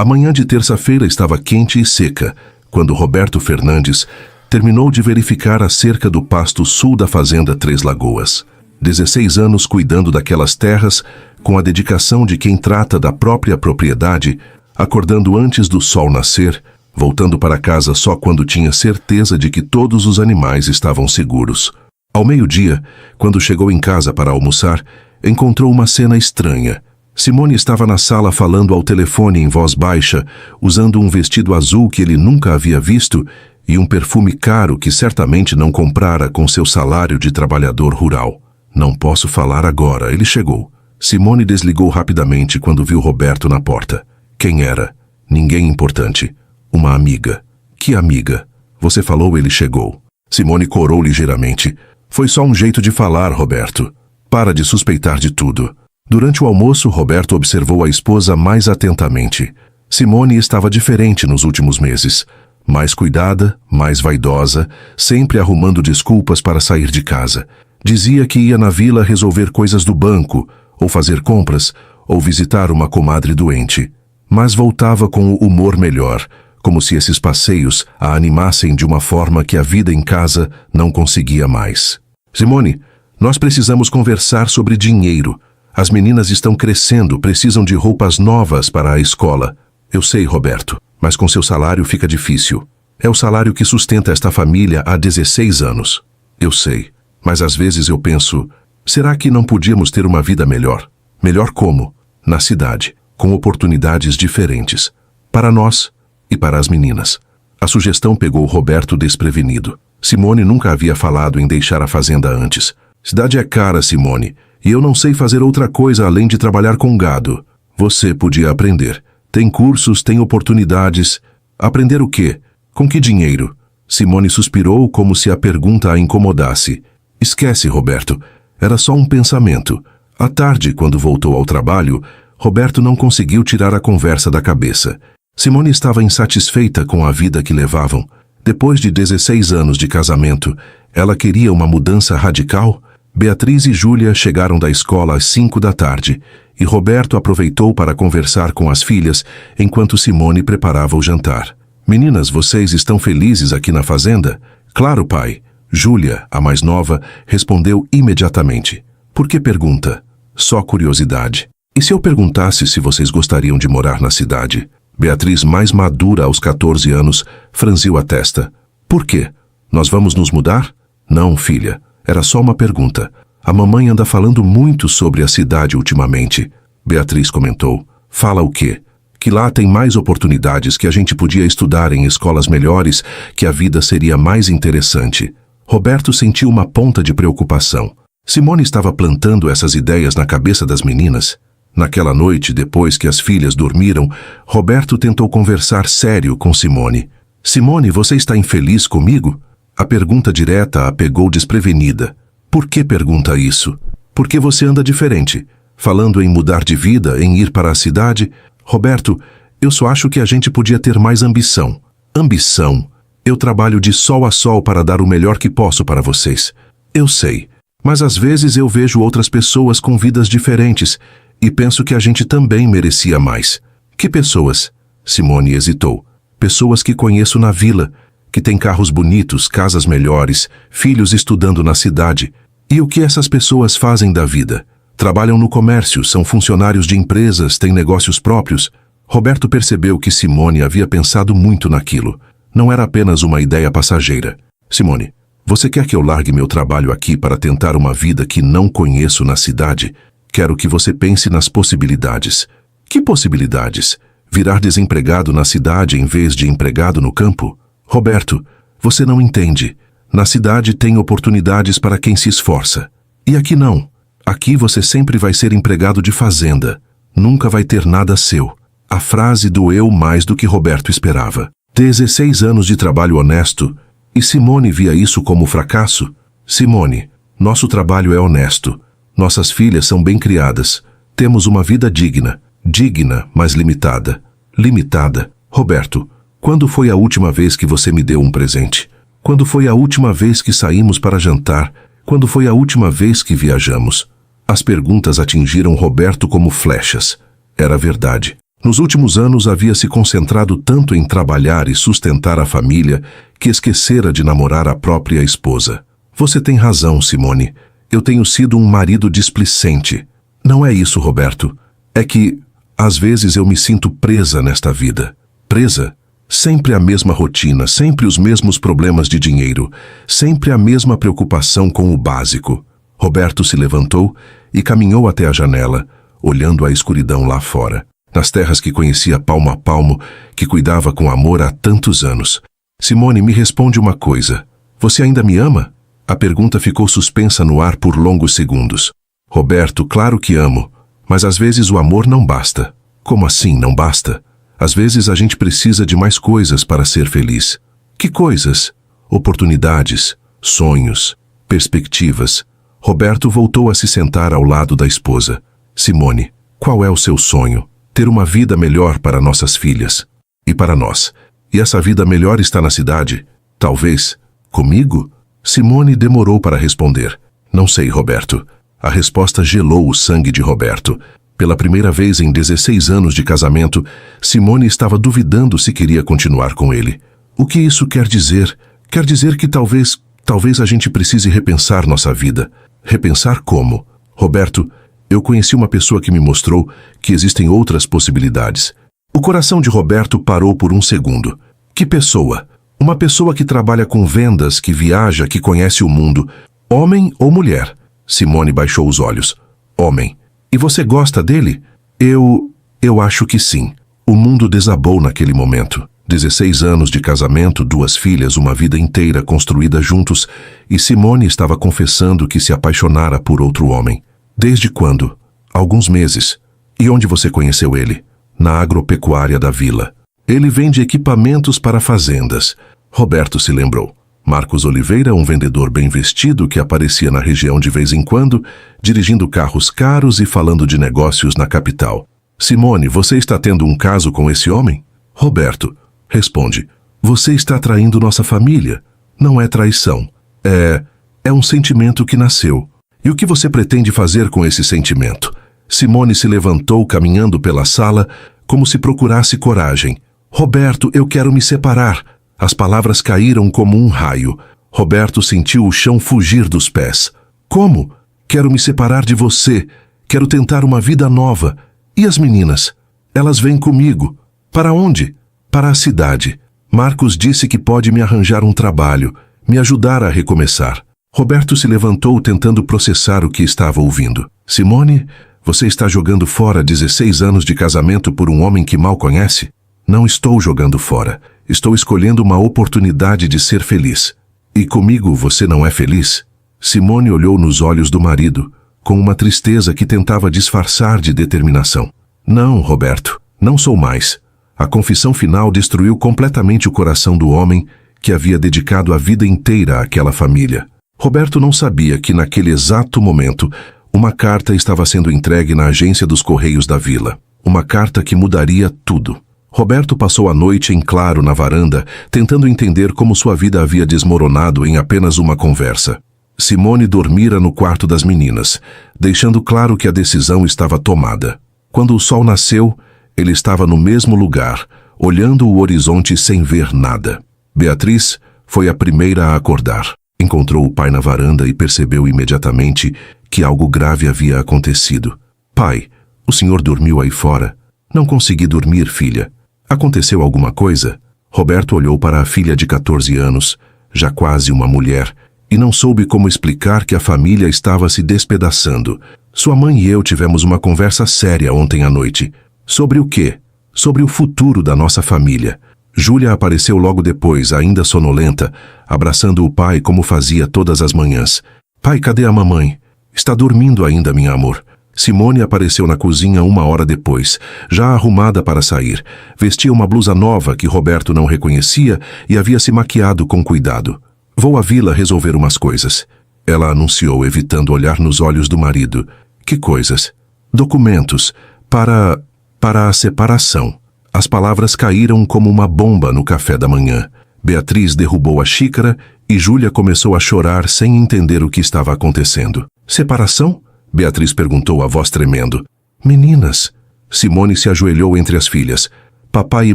A manhã de terça-feira estava quente e seca, quando Roberto Fernandes terminou de verificar a cerca do pasto sul da fazenda Três Lagoas. 16 anos cuidando daquelas terras, com a dedicação de quem trata da própria propriedade, acordando antes do sol nascer, voltando para casa só quando tinha certeza de que todos os animais estavam seguros. Ao meio-dia, quando chegou em casa para almoçar, encontrou uma cena estranha. Simone estava na sala falando ao telefone em voz baixa, usando um vestido azul que ele nunca havia visto e um perfume caro que certamente não comprara com seu salário de trabalhador rural. Não posso falar agora, ele chegou. Simone desligou rapidamente quando viu Roberto na porta. Quem era? Ninguém importante. Uma amiga. Que amiga? Você falou ele chegou. Simone corou ligeiramente. Foi só um jeito de falar, Roberto. Para de suspeitar de tudo. Durante o almoço, Roberto observou a esposa mais atentamente. Simone estava diferente nos últimos meses. Mais cuidada, mais vaidosa, sempre arrumando desculpas para sair de casa. Dizia que ia na vila resolver coisas do banco, ou fazer compras, ou visitar uma comadre doente. Mas voltava com o humor melhor, como se esses passeios a animassem de uma forma que a vida em casa não conseguia mais. Simone, nós precisamos conversar sobre dinheiro. As meninas estão crescendo, precisam de roupas novas para a escola. Eu sei, Roberto, mas com seu salário fica difícil. É o salário que sustenta esta família há 16 anos. Eu sei, mas às vezes eu penso, será que não podíamos ter uma vida melhor? Melhor como? Na cidade, com oportunidades diferentes. Para nós e para as meninas. A sugestão pegou Roberto desprevenido. Simone nunca havia falado em deixar a fazenda antes. Cidade é cara, Simone, e eu não sei fazer outra coisa além de trabalhar com gado. Você podia aprender. Tem cursos, tem oportunidades. Aprender o quê? Com que dinheiro? Simone suspirou como se a pergunta a incomodasse. Esquece, Roberto. Era só um pensamento. À tarde, quando voltou ao trabalho, Roberto não conseguiu tirar a conversa da cabeça. Simone estava insatisfeita com a vida que levavam. Depois de 16 anos de casamento, ela queria uma mudança radical? Beatriz e Júlia chegaram da escola às 5 da tarde e Roberto aproveitou para conversar com as filhas enquanto Simone preparava o jantar. Meninas, vocês estão felizes aqui na fazenda? Claro, pai. Júlia, a mais nova, respondeu imediatamente. Por que pergunta? Só curiosidade. E se eu perguntasse se vocês gostariam de morar na cidade? Beatriz, mais madura aos 14 anos, franziu a testa. Por quê? Nós vamos nos mudar? Não, filha. Era só uma pergunta. A mamãe anda falando muito sobre a cidade ultimamente. Beatriz comentou. Fala o quê? Que lá tem mais oportunidades, que a gente podia estudar em escolas melhores, que a vida seria mais interessante. Roberto sentiu uma ponta de preocupação. Simone estava plantando essas ideias na cabeça das meninas. Naquela noite, depois que as filhas dormiram, Roberto tentou conversar sério com Simone. Simone, você está infeliz comigo? A pergunta direta a pegou desprevenida. Por que pergunta isso? Porque você anda diferente. Falando em mudar de vida, em ir para a cidade... Roberto, eu só acho que a gente podia ter mais ambição. Ambição? Eu trabalho de sol a sol para dar o melhor que posso para vocês. Eu sei. Mas às vezes eu vejo outras pessoas com vidas diferentes e penso que a gente também merecia mais. Que pessoas? Simone hesitou. Pessoas que conheço na vila, que têm carros bonitos, casas melhores, filhos estudando na cidade. E o que essas pessoas fazem da vida? Trabalham no comércio, são funcionários de empresas, têm negócios próprios. Roberto percebeu que Simone havia pensado muito naquilo. Não era apenas uma ideia passageira. Simone, você quer que eu largue meu trabalho aqui para tentar uma vida que não conheço na cidade? Quero que você pense nas possibilidades. Que possibilidades? Virar desempregado na cidade em vez de empregado no campo? Roberto, você não entende. Na cidade tem oportunidades para quem se esforça. E aqui não. Aqui você sempre vai ser empregado de fazenda. Nunca vai ter nada seu. A frase doeu mais do que Roberto esperava. 16 anos de trabalho honesto. E Simone via isso como fracasso? Simone, nosso trabalho é honesto. Nossas filhas são bem criadas. Temos uma vida digna. Digna, mas limitada. Limitada. Roberto, quando foi a última vez que você me deu um presente? Quando foi a última vez que saímos para jantar? Quando foi a última vez que viajamos? As perguntas atingiram Roberto como flechas. Era verdade. Nos últimos anos havia se concentrado tanto em trabalhar e sustentar a família que esquecera de namorar a própria esposa. Você tem razão, Simone. Eu tenho sido um marido displicente. Não é isso, Roberto. É que, às vezes, eu me sinto presa nesta vida. Presa? Sempre a mesma rotina, sempre os mesmos problemas de dinheiro, sempre a mesma preocupação com o básico. Roberto se levantou e caminhou até a janela, olhando a escuridão lá fora, nas terras que conhecia palmo a palmo, que cuidava com amor há tantos anos. Simone, me responde uma coisa. Você ainda me ama? A pergunta ficou suspensa no ar por longos segundos. Roberto, claro que amo, mas às vezes o amor não basta. Como assim não basta? Às vezes a gente precisa de mais coisas para ser feliz. Que coisas? Oportunidades, sonhos, perspectivas. Roberto voltou a se sentar ao lado da esposa. Simone, qual é o seu sonho? Ter uma vida melhor para nossas filhas. E para nós. E essa vida melhor está na cidade? Talvez. Comigo? Simone demorou para responder. Não sei, Roberto. A resposta gelou o sangue de Roberto. Pela primeira vez em 16 anos de casamento, Simone estava duvidando se queria continuar com ele. O que isso quer dizer? Quer dizer que talvez a gente precise repensar nossa vida. Repensar como? Roberto, eu conheci uma pessoa que me mostrou que existem outras possibilidades. O coração de Roberto parou por um segundo. Que pessoa? Uma pessoa que trabalha com vendas, que viaja, que conhece o mundo. Homem ou mulher? Simone baixou os olhos. Homem. E você gosta dele? Eu acho que sim. O mundo desabou naquele momento. 16 anos de casamento, 2 filhas, uma vida inteira construída juntos, e Simone estava confessando que se apaixonara por outro homem. Desde quando? Alguns meses. E onde você conheceu ele? Na agropecuária da vila. Ele vende equipamentos para fazendas. Roberto se lembrou. Marcos Oliveira, um vendedor bem vestido que aparecia na região de vez em quando, dirigindo carros caros e falando de negócios na capital. Simone, você está tendo um caso com esse homem? Roberto, responde. Você está traindo nossa família. Não é traição. É um sentimento que nasceu. E o que você pretende fazer com esse sentimento? Simone se levantou caminhando pela sala como se procurasse coragem. Roberto, eu quero me separar. As palavras caíram como um raio. Roberto sentiu o chão fugir dos pés. Como? Quero me separar de você. Quero tentar uma vida nova. E as meninas? Elas vêm comigo. Para onde? Para a cidade. Marcos disse que pode me arranjar um trabalho, me ajudar a recomeçar. Roberto se levantou tentando processar o que estava ouvindo. Simone, você está jogando fora 16 anos de casamento por um homem que mal conhece? Não estou jogando fora. Estou escolhendo uma oportunidade de ser feliz. E comigo você não é feliz? Simone olhou nos olhos do marido, com uma tristeza que tentava disfarçar de determinação. Não, Roberto, não sou mais. A confissão final destruiu completamente o coração do homem que havia dedicado a vida inteira àquela família. Roberto não sabia que naquele exato momento uma carta estava sendo entregue na agência dos Correios da vila. Uma carta que mudaria tudo. Roberto passou a noite em claro na varanda, tentando entender como sua vida havia desmoronado em apenas uma conversa. Simone dormira no quarto das meninas, deixando claro que a decisão estava tomada. Quando o sol nasceu, ele estava no mesmo lugar, olhando o horizonte sem ver nada. Beatriz foi a primeira a acordar. Encontrou o pai na varanda e percebeu imediatamente que algo grave havia acontecido. Pai, o senhor dormiu aí fora? Não consegui dormir, filha. Aconteceu alguma coisa? Roberto olhou para a filha de 14 anos, já quase uma mulher, e não soube como explicar que a família estava se despedaçando. Sua mãe e eu tivemos uma conversa séria ontem à noite. Sobre o quê? Sobre o futuro da nossa família. Júlia apareceu logo depois, ainda sonolenta, abraçando o pai como fazia todas as manhãs. Pai, cadê a mamãe? Está dormindo ainda, minha amor. Simone apareceu na cozinha 1 hora depois, já arrumada para sair. Vestia uma blusa nova que Roberto não reconhecia e havia se maquiado com cuidado. Vou à vila resolver umas coisas. Ela anunciou, evitando olhar nos olhos do marido. Que coisas? Documentos. Para a separação. As palavras caíram como uma bomba no café da manhã. Beatriz derrubou a xícara e Júlia começou a chorar sem entender o que estava acontecendo. Separação? Beatriz perguntou, a voz tremendo. Meninas, Simone se ajoelhou entre as filhas. Papai e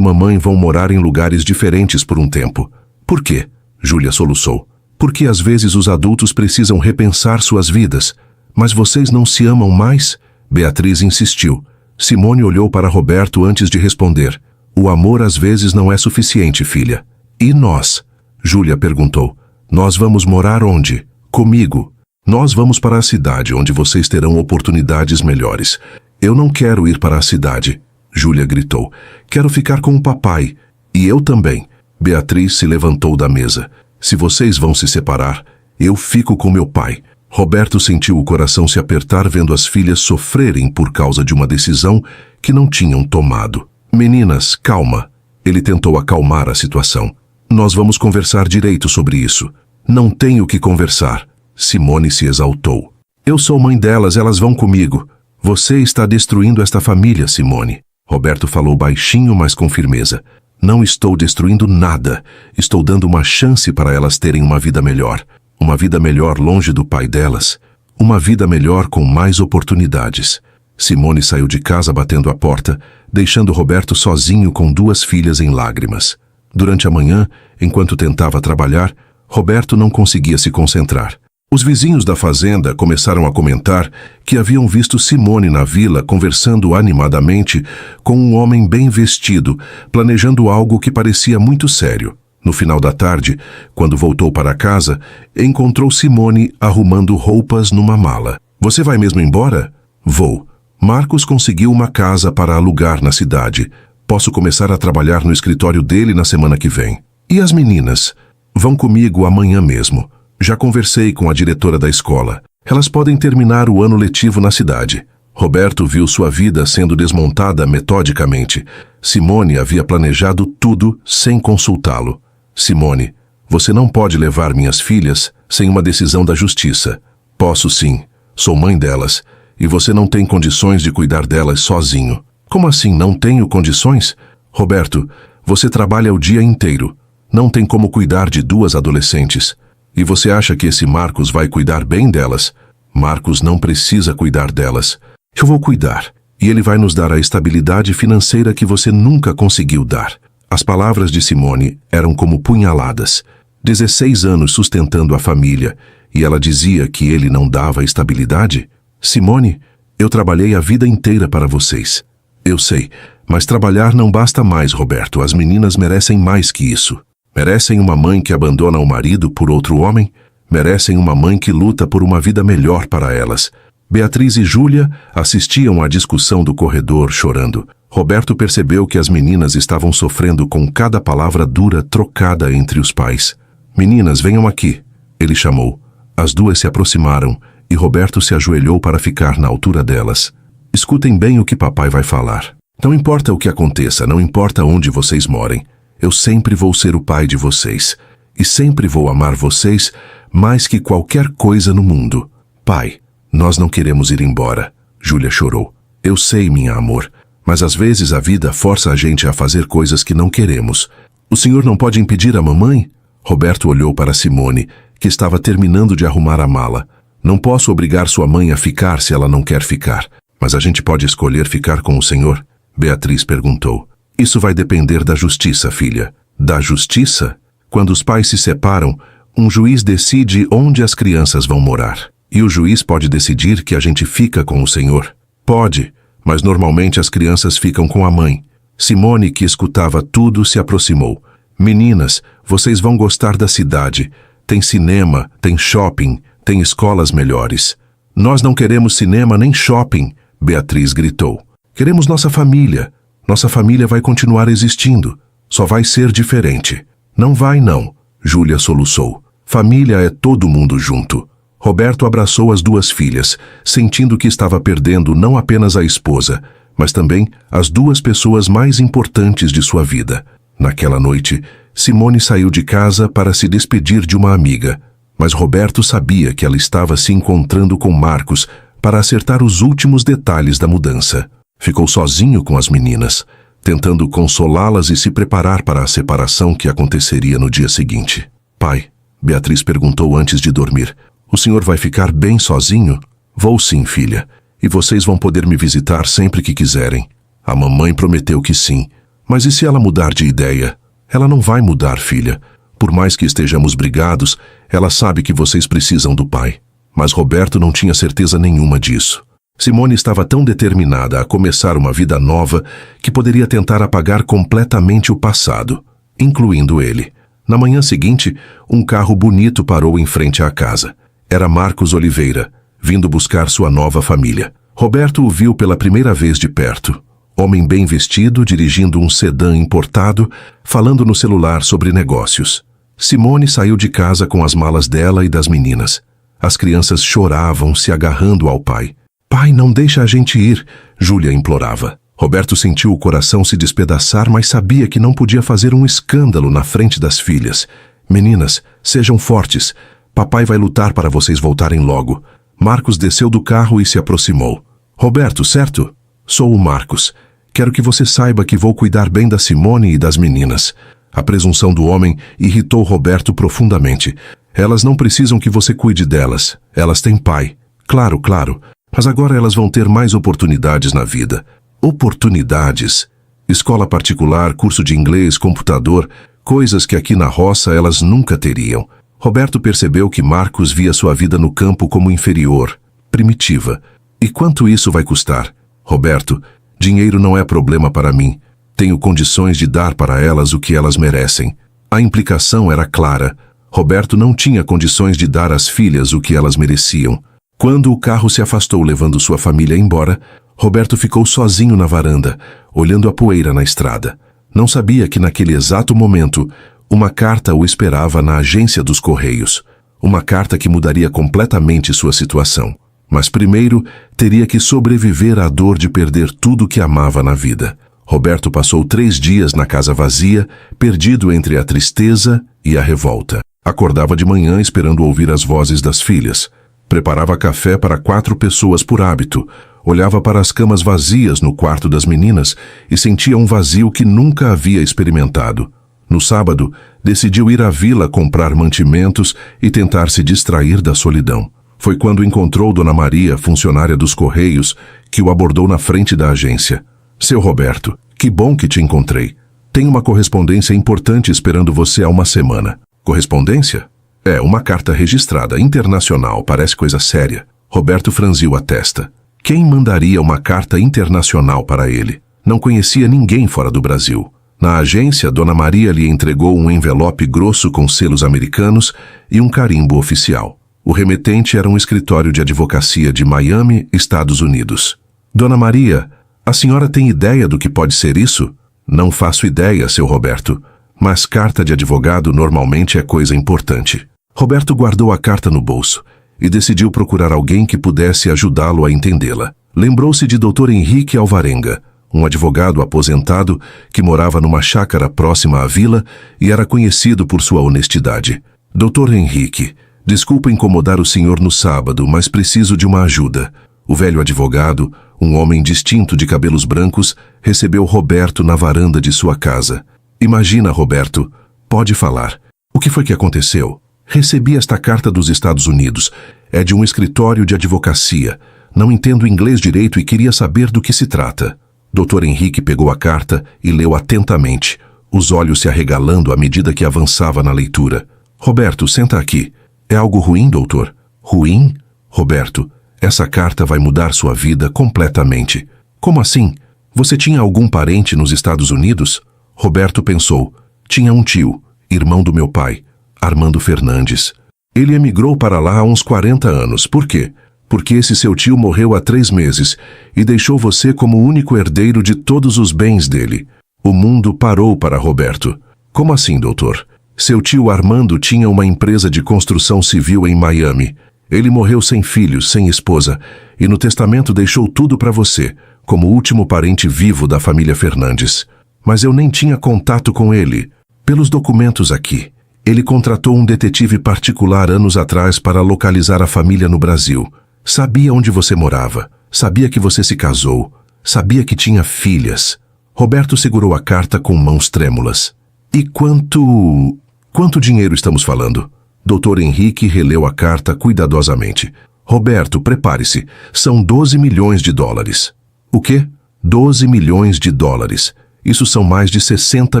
mamãe vão morar em lugares diferentes por um tempo. Por quê? Júlia soluçou. Porque às vezes os adultos precisam repensar suas vidas. Mas vocês não se amam mais? Beatriz insistiu. Simone olhou para Roberto antes de responder. O amor às vezes não é suficiente, filha. E nós? Júlia perguntou. Nós vamos morar onde? Comigo. Nós vamos para a cidade, onde vocês terão oportunidades melhores. Eu não quero ir para a cidade, Júlia gritou. Quero ficar com o papai. E eu também. Beatriz se levantou da mesa. Se vocês vão se separar, eu fico com meu pai. Roberto sentiu o coração se apertar vendo as filhas sofrerem por causa de uma decisão que não tinham tomado. Meninas, calma. Ele tentou acalmar a situação. Nós vamos conversar direito sobre isso. Não tenho o que conversar. Simone se exaltou. Eu sou mãe delas, elas vão comigo. Você está destruindo esta família, Simone. Roberto falou baixinho, mas com firmeza. Não estou destruindo nada. Estou dando uma chance para elas terem uma vida melhor. Uma vida melhor longe do pai delas. Uma vida melhor com mais oportunidades. Simone saiu de casa batendo a porta, deixando Roberto sozinho com duas filhas em lágrimas. Durante a manhã, enquanto tentava trabalhar, Roberto não conseguia se concentrar. Os vizinhos da fazenda começaram a comentar que haviam visto Simone na vila conversando animadamente com um homem bem vestido, planejando algo que parecia muito sério. No final da tarde, quando voltou para casa, encontrou Simone arrumando roupas numa mala. Você vai mesmo embora? Vou. Marcos conseguiu uma casa para alugar na cidade. Posso começar a trabalhar no escritório dele na semana que vem. E as meninas? Vão comigo amanhã mesmo. Já conversei com a diretora da escola. Elas podem terminar o ano letivo na cidade. Roberto viu sua vida sendo desmontada metodicamente. Simone havia planejado tudo sem consultá-lo. Simone, você não pode levar minhas filhas sem uma decisão da justiça. Posso sim. Sou mãe delas. E você não tem condições de cuidar delas sozinho. Como assim não tenho condições? Roberto, você trabalha o dia inteiro. Não tem como cuidar de duas adolescentes. E você acha que esse Marcos vai cuidar bem delas? Marcos não precisa cuidar delas. Eu vou cuidar. E ele vai nos dar a estabilidade financeira que você nunca conseguiu dar. As palavras de Simone eram como punhaladas. 16 anos sustentando a família. E ela dizia que ele não dava estabilidade? Simone, eu trabalhei a vida inteira para vocês. Eu sei, mas trabalhar não basta mais, Roberto. As meninas merecem mais que isso. Merecem uma mãe que abandona o marido por outro homem? Merecem uma mãe que luta por uma vida melhor para elas. Beatriz e Júlia assistiam à discussão do corredor, chorando. Roberto percebeu que as meninas estavam sofrendo com cada palavra dura trocada entre os pais. Meninas, venham aqui, ele chamou. As duas se aproximaram e Roberto se ajoelhou para ficar na altura delas. Escutem bem o que papai vai falar. Não importa o que aconteça, não importa onde vocês morem. Eu sempre vou ser o pai de vocês. E sempre vou amar vocês mais que qualquer coisa no mundo. Pai, nós não queremos ir embora. Júlia chorou. Eu sei, minha amor, mas às vezes a vida força a gente a fazer coisas que não queremos. O senhor não pode impedir a mamãe? Roberto olhou para Simone, que estava terminando de arrumar a mala. Não posso obrigar sua mãe a ficar se ela não quer ficar. Mas a gente pode escolher ficar com o senhor? Beatriz perguntou. Isso vai depender da justiça, filha. Da justiça? Quando os pais se separam, um juiz decide onde as crianças vão morar. E o juiz pode decidir que a gente fica com o senhor? Pode, mas normalmente as crianças ficam com a mãe. Simone, que escutava tudo, se aproximou. Meninas, vocês vão gostar da cidade. Tem cinema, tem shopping, tem escolas melhores. Nós não queremos cinema nem shopping, Beatriz gritou. Queremos nossa família. Nossa família vai continuar existindo. Só vai ser diferente. Não vai, não, Júlia soluçou. Família é todo mundo junto. Roberto abraçou as duas filhas, sentindo que estava perdendo não apenas a esposa, mas também as duas pessoas mais importantes de sua vida. Naquela noite, Simone saiu de casa para se despedir de uma amiga, mas Roberto sabia que ela estava se encontrando com Marcos para acertar os últimos detalhes da mudança. Ficou sozinho com as meninas, tentando consolá-las e se preparar para a separação que aconteceria no dia seguinte. Pai, Beatriz perguntou antes de dormir, o senhor vai ficar bem sozinho? Vou sim, filha, e vocês vão poder me visitar sempre que quiserem. A mamãe prometeu que sim. Mas e se ela mudar de ideia? Ela não vai mudar, filha. Por mais que estejamos brigados, ela sabe que vocês precisam do pai. Mas Roberto não tinha certeza nenhuma disso. Simone estava tão determinada a começar uma vida nova que poderia tentar apagar completamente o passado, incluindo ele. Na manhã seguinte, um carro bonito parou em frente à casa. Era Marcos Oliveira, vindo buscar sua nova família. Roberto o viu pela primeira vez de perto. Homem bem vestido, dirigindo um sedã importado, falando no celular sobre negócios. Simone saiu de casa com as malas dela e das meninas. As crianças choravam, se agarrando ao pai. Pai, não deixa a gente ir, Júlia implorava. Roberto sentiu o coração se despedaçar, mas sabia que não podia fazer um escândalo na frente das filhas. Meninas, sejam fortes. Papai vai lutar para vocês voltarem logo. Marcos desceu do carro e se aproximou. Roberto, certo? Sou o Marcos. Quero que você saiba que vou cuidar bem da Simone e das meninas. A presunção do homem irritou Roberto profundamente. Elas não precisam que você cuide delas. Elas têm pai. Claro, claro. Mas agora elas vão ter mais oportunidades na vida. Oportunidades? Escola particular, curso de inglês, computador, coisas que aqui na roça elas nunca teriam. Roberto percebeu que Marcos via sua vida no campo como inferior, primitiva. E quanto isso vai custar? Roberto, dinheiro não é problema para mim. Tenho condições de dar para elas o que elas merecem. A implicação era clara. Roberto não tinha condições de dar às filhas o que elas mereciam. Quando o carro se afastou levando sua família embora, Roberto ficou sozinho na varanda, olhando a poeira na estrada. Não sabia que naquele exato momento, uma carta o esperava na agência dos Correios. Uma carta que mudaria completamente sua situação. Mas primeiro, teria que sobreviver à dor de perder tudo que amava na vida. Roberto passou 3 dias na casa vazia, perdido entre a tristeza e a revolta. Acordava de manhã esperando ouvir as vozes das filhas. Preparava café para 4 pessoas por hábito. Olhava para as camas vazias no quarto das meninas e sentia um vazio que nunca havia experimentado. No sábado, decidiu ir à vila comprar mantimentos e tentar se distrair da solidão. Foi quando encontrou Dona Maria, funcionária dos Correios, que o abordou na frente da agência. Seu Roberto, que bom que te encontrei. Tenho uma correspondência importante esperando você há uma semana. Correspondência? É, uma carta registrada, internacional, parece coisa séria. Roberto franziu a testa. Quem mandaria uma carta internacional para ele? Não conhecia ninguém fora do Brasil. Na agência, Dona Maria lhe entregou um envelope grosso com selos americanos e um carimbo oficial. O remetente era um escritório de advocacia de Miami, Estados Unidos. Dona Maria, a senhora tem ideia do que pode ser isso? Não faço ideia, seu Roberto. Mas carta de advogado normalmente é coisa importante. Roberto guardou a carta no bolso e decidiu procurar alguém que pudesse ajudá-lo a entendê-la. Lembrou-se de Dr. Henrique Alvarenga, um advogado aposentado que morava numa chácara próxima à vila e era conhecido por sua honestidade. Dr. Henrique, desculpa incomodar o senhor no sábado, mas preciso de uma ajuda. O velho advogado, um homem distinto de cabelos brancos, recebeu Roberto na varanda de sua casa. Imagina, Roberto. Pode falar. O que foi que aconteceu? Recebi esta carta dos Estados Unidos. É de um escritório de advocacia. Não entendo inglês direito e queria saber do que se trata. Dr. Henrique pegou a carta e leu atentamente, os olhos se arregalando à medida que avançava na leitura. Roberto, senta aqui. É algo ruim, doutor? Ruim? Roberto, essa carta vai mudar sua vida completamente. Como assim? Você tinha algum parente nos Estados Unidos? Roberto pensou. Tinha um tio, irmão do meu pai, Armando Fernandes. Ele emigrou para lá há uns 40 anos. Por quê? Porque esse seu tio morreu há 3 meses e deixou você como o único herdeiro de todos os bens dele. O mundo parou para Roberto. Como assim, doutor? Seu tio Armando tinha uma empresa de construção civil em Miami. Ele morreu sem filhos, sem esposa, e no testamento deixou tudo para você, como último parente vivo da família Fernandes. Mas eu nem tinha contato com ele. Pelos documentos aqui, ele contratou um detetive particular anos atrás para localizar a família no Brasil. Sabia onde você morava, sabia que você se casou, sabia que tinha filhas. Roberto segurou a carta com mãos trêmulas. E quanto dinheiro estamos falando? Dr. Henrique releu a carta cuidadosamente. Roberto, prepare-se. São 12 milhões de dólares. O quê? 12 milhões de dólares. Isso são mais de 60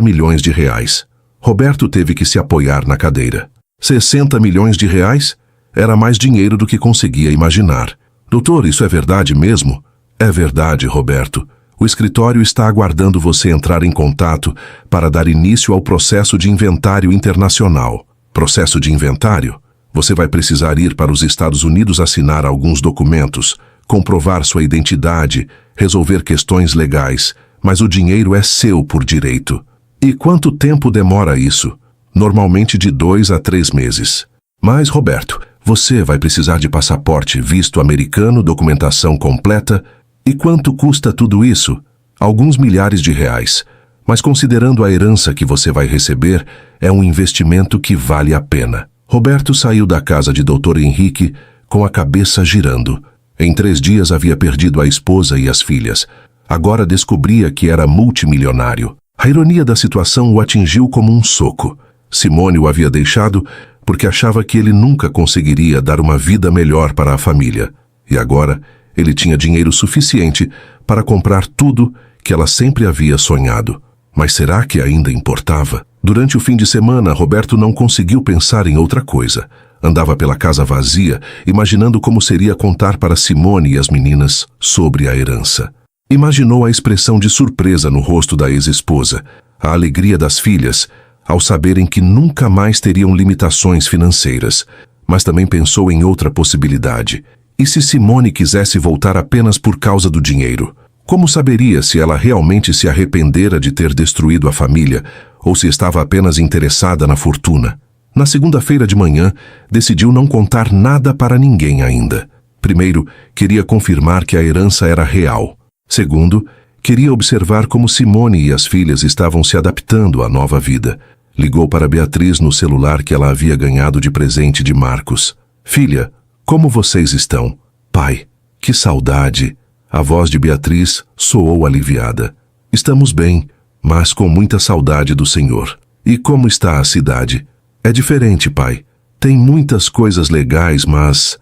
milhões de reais. Roberto teve que se apoiar na cadeira. 60 milhões de reais? Era mais dinheiro do que conseguia imaginar. Doutor, isso é verdade mesmo? É verdade, Roberto. O escritório está aguardando você entrar em contato para dar início ao processo de inventário internacional. Processo de inventário? Você vai precisar ir para os Estados Unidos assinar alguns documentos, comprovar sua identidade, resolver questões legais, mas o dinheiro é seu por direito. E quanto tempo demora isso? Normalmente de 2 a 3 meses. Mas, Roberto, você vai precisar de passaporte, visto americano, documentação completa. E quanto custa tudo isso? Alguns milhares de reais. Mas considerando a herança que você vai receber, é um investimento que vale a pena. Roberto saiu da casa de Dr. Henrique com a cabeça girando. Em 3 dias havia perdido a esposa e as filhas. Agora descobria que era multimilionário. A ironia da situação o atingiu como um soco. Simone o havia deixado porque achava que ele nunca conseguiria dar uma vida melhor para a família. E agora ele tinha dinheiro suficiente para comprar tudo que ela sempre havia sonhado. Mas será que ainda importava? Durante o fim de semana, Roberto não conseguiu pensar em outra coisa. Andava pela casa vazia, imaginando como seria contar para Simone e as meninas sobre a herança. Imaginou a expressão de surpresa no rosto da ex-esposa, a alegria das filhas, ao saberem que nunca mais teriam limitações financeiras. Mas também pensou em outra possibilidade. E se Simone quisesse voltar apenas por causa do dinheiro? Como saberia se ela realmente se arrependera de ter destruído a família ou se estava apenas interessada na fortuna? Na segunda-feira de manhã, decidiu não contar nada para ninguém ainda. Primeiro, queria confirmar que a herança era real. Segundo, queria observar como Simone e as filhas estavam se adaptando à nova vida. Ligou para Beatriz no celular que ela havia ganhado de presente de Marcos. Filha, como vocês estão? Pai, que saudade! A voz de Beatriz soou aliviada. Estamos bem, mas com muita saudade do Senhor. E como está a cidade? É diferente, pai. Tem muitas coisas legais, mas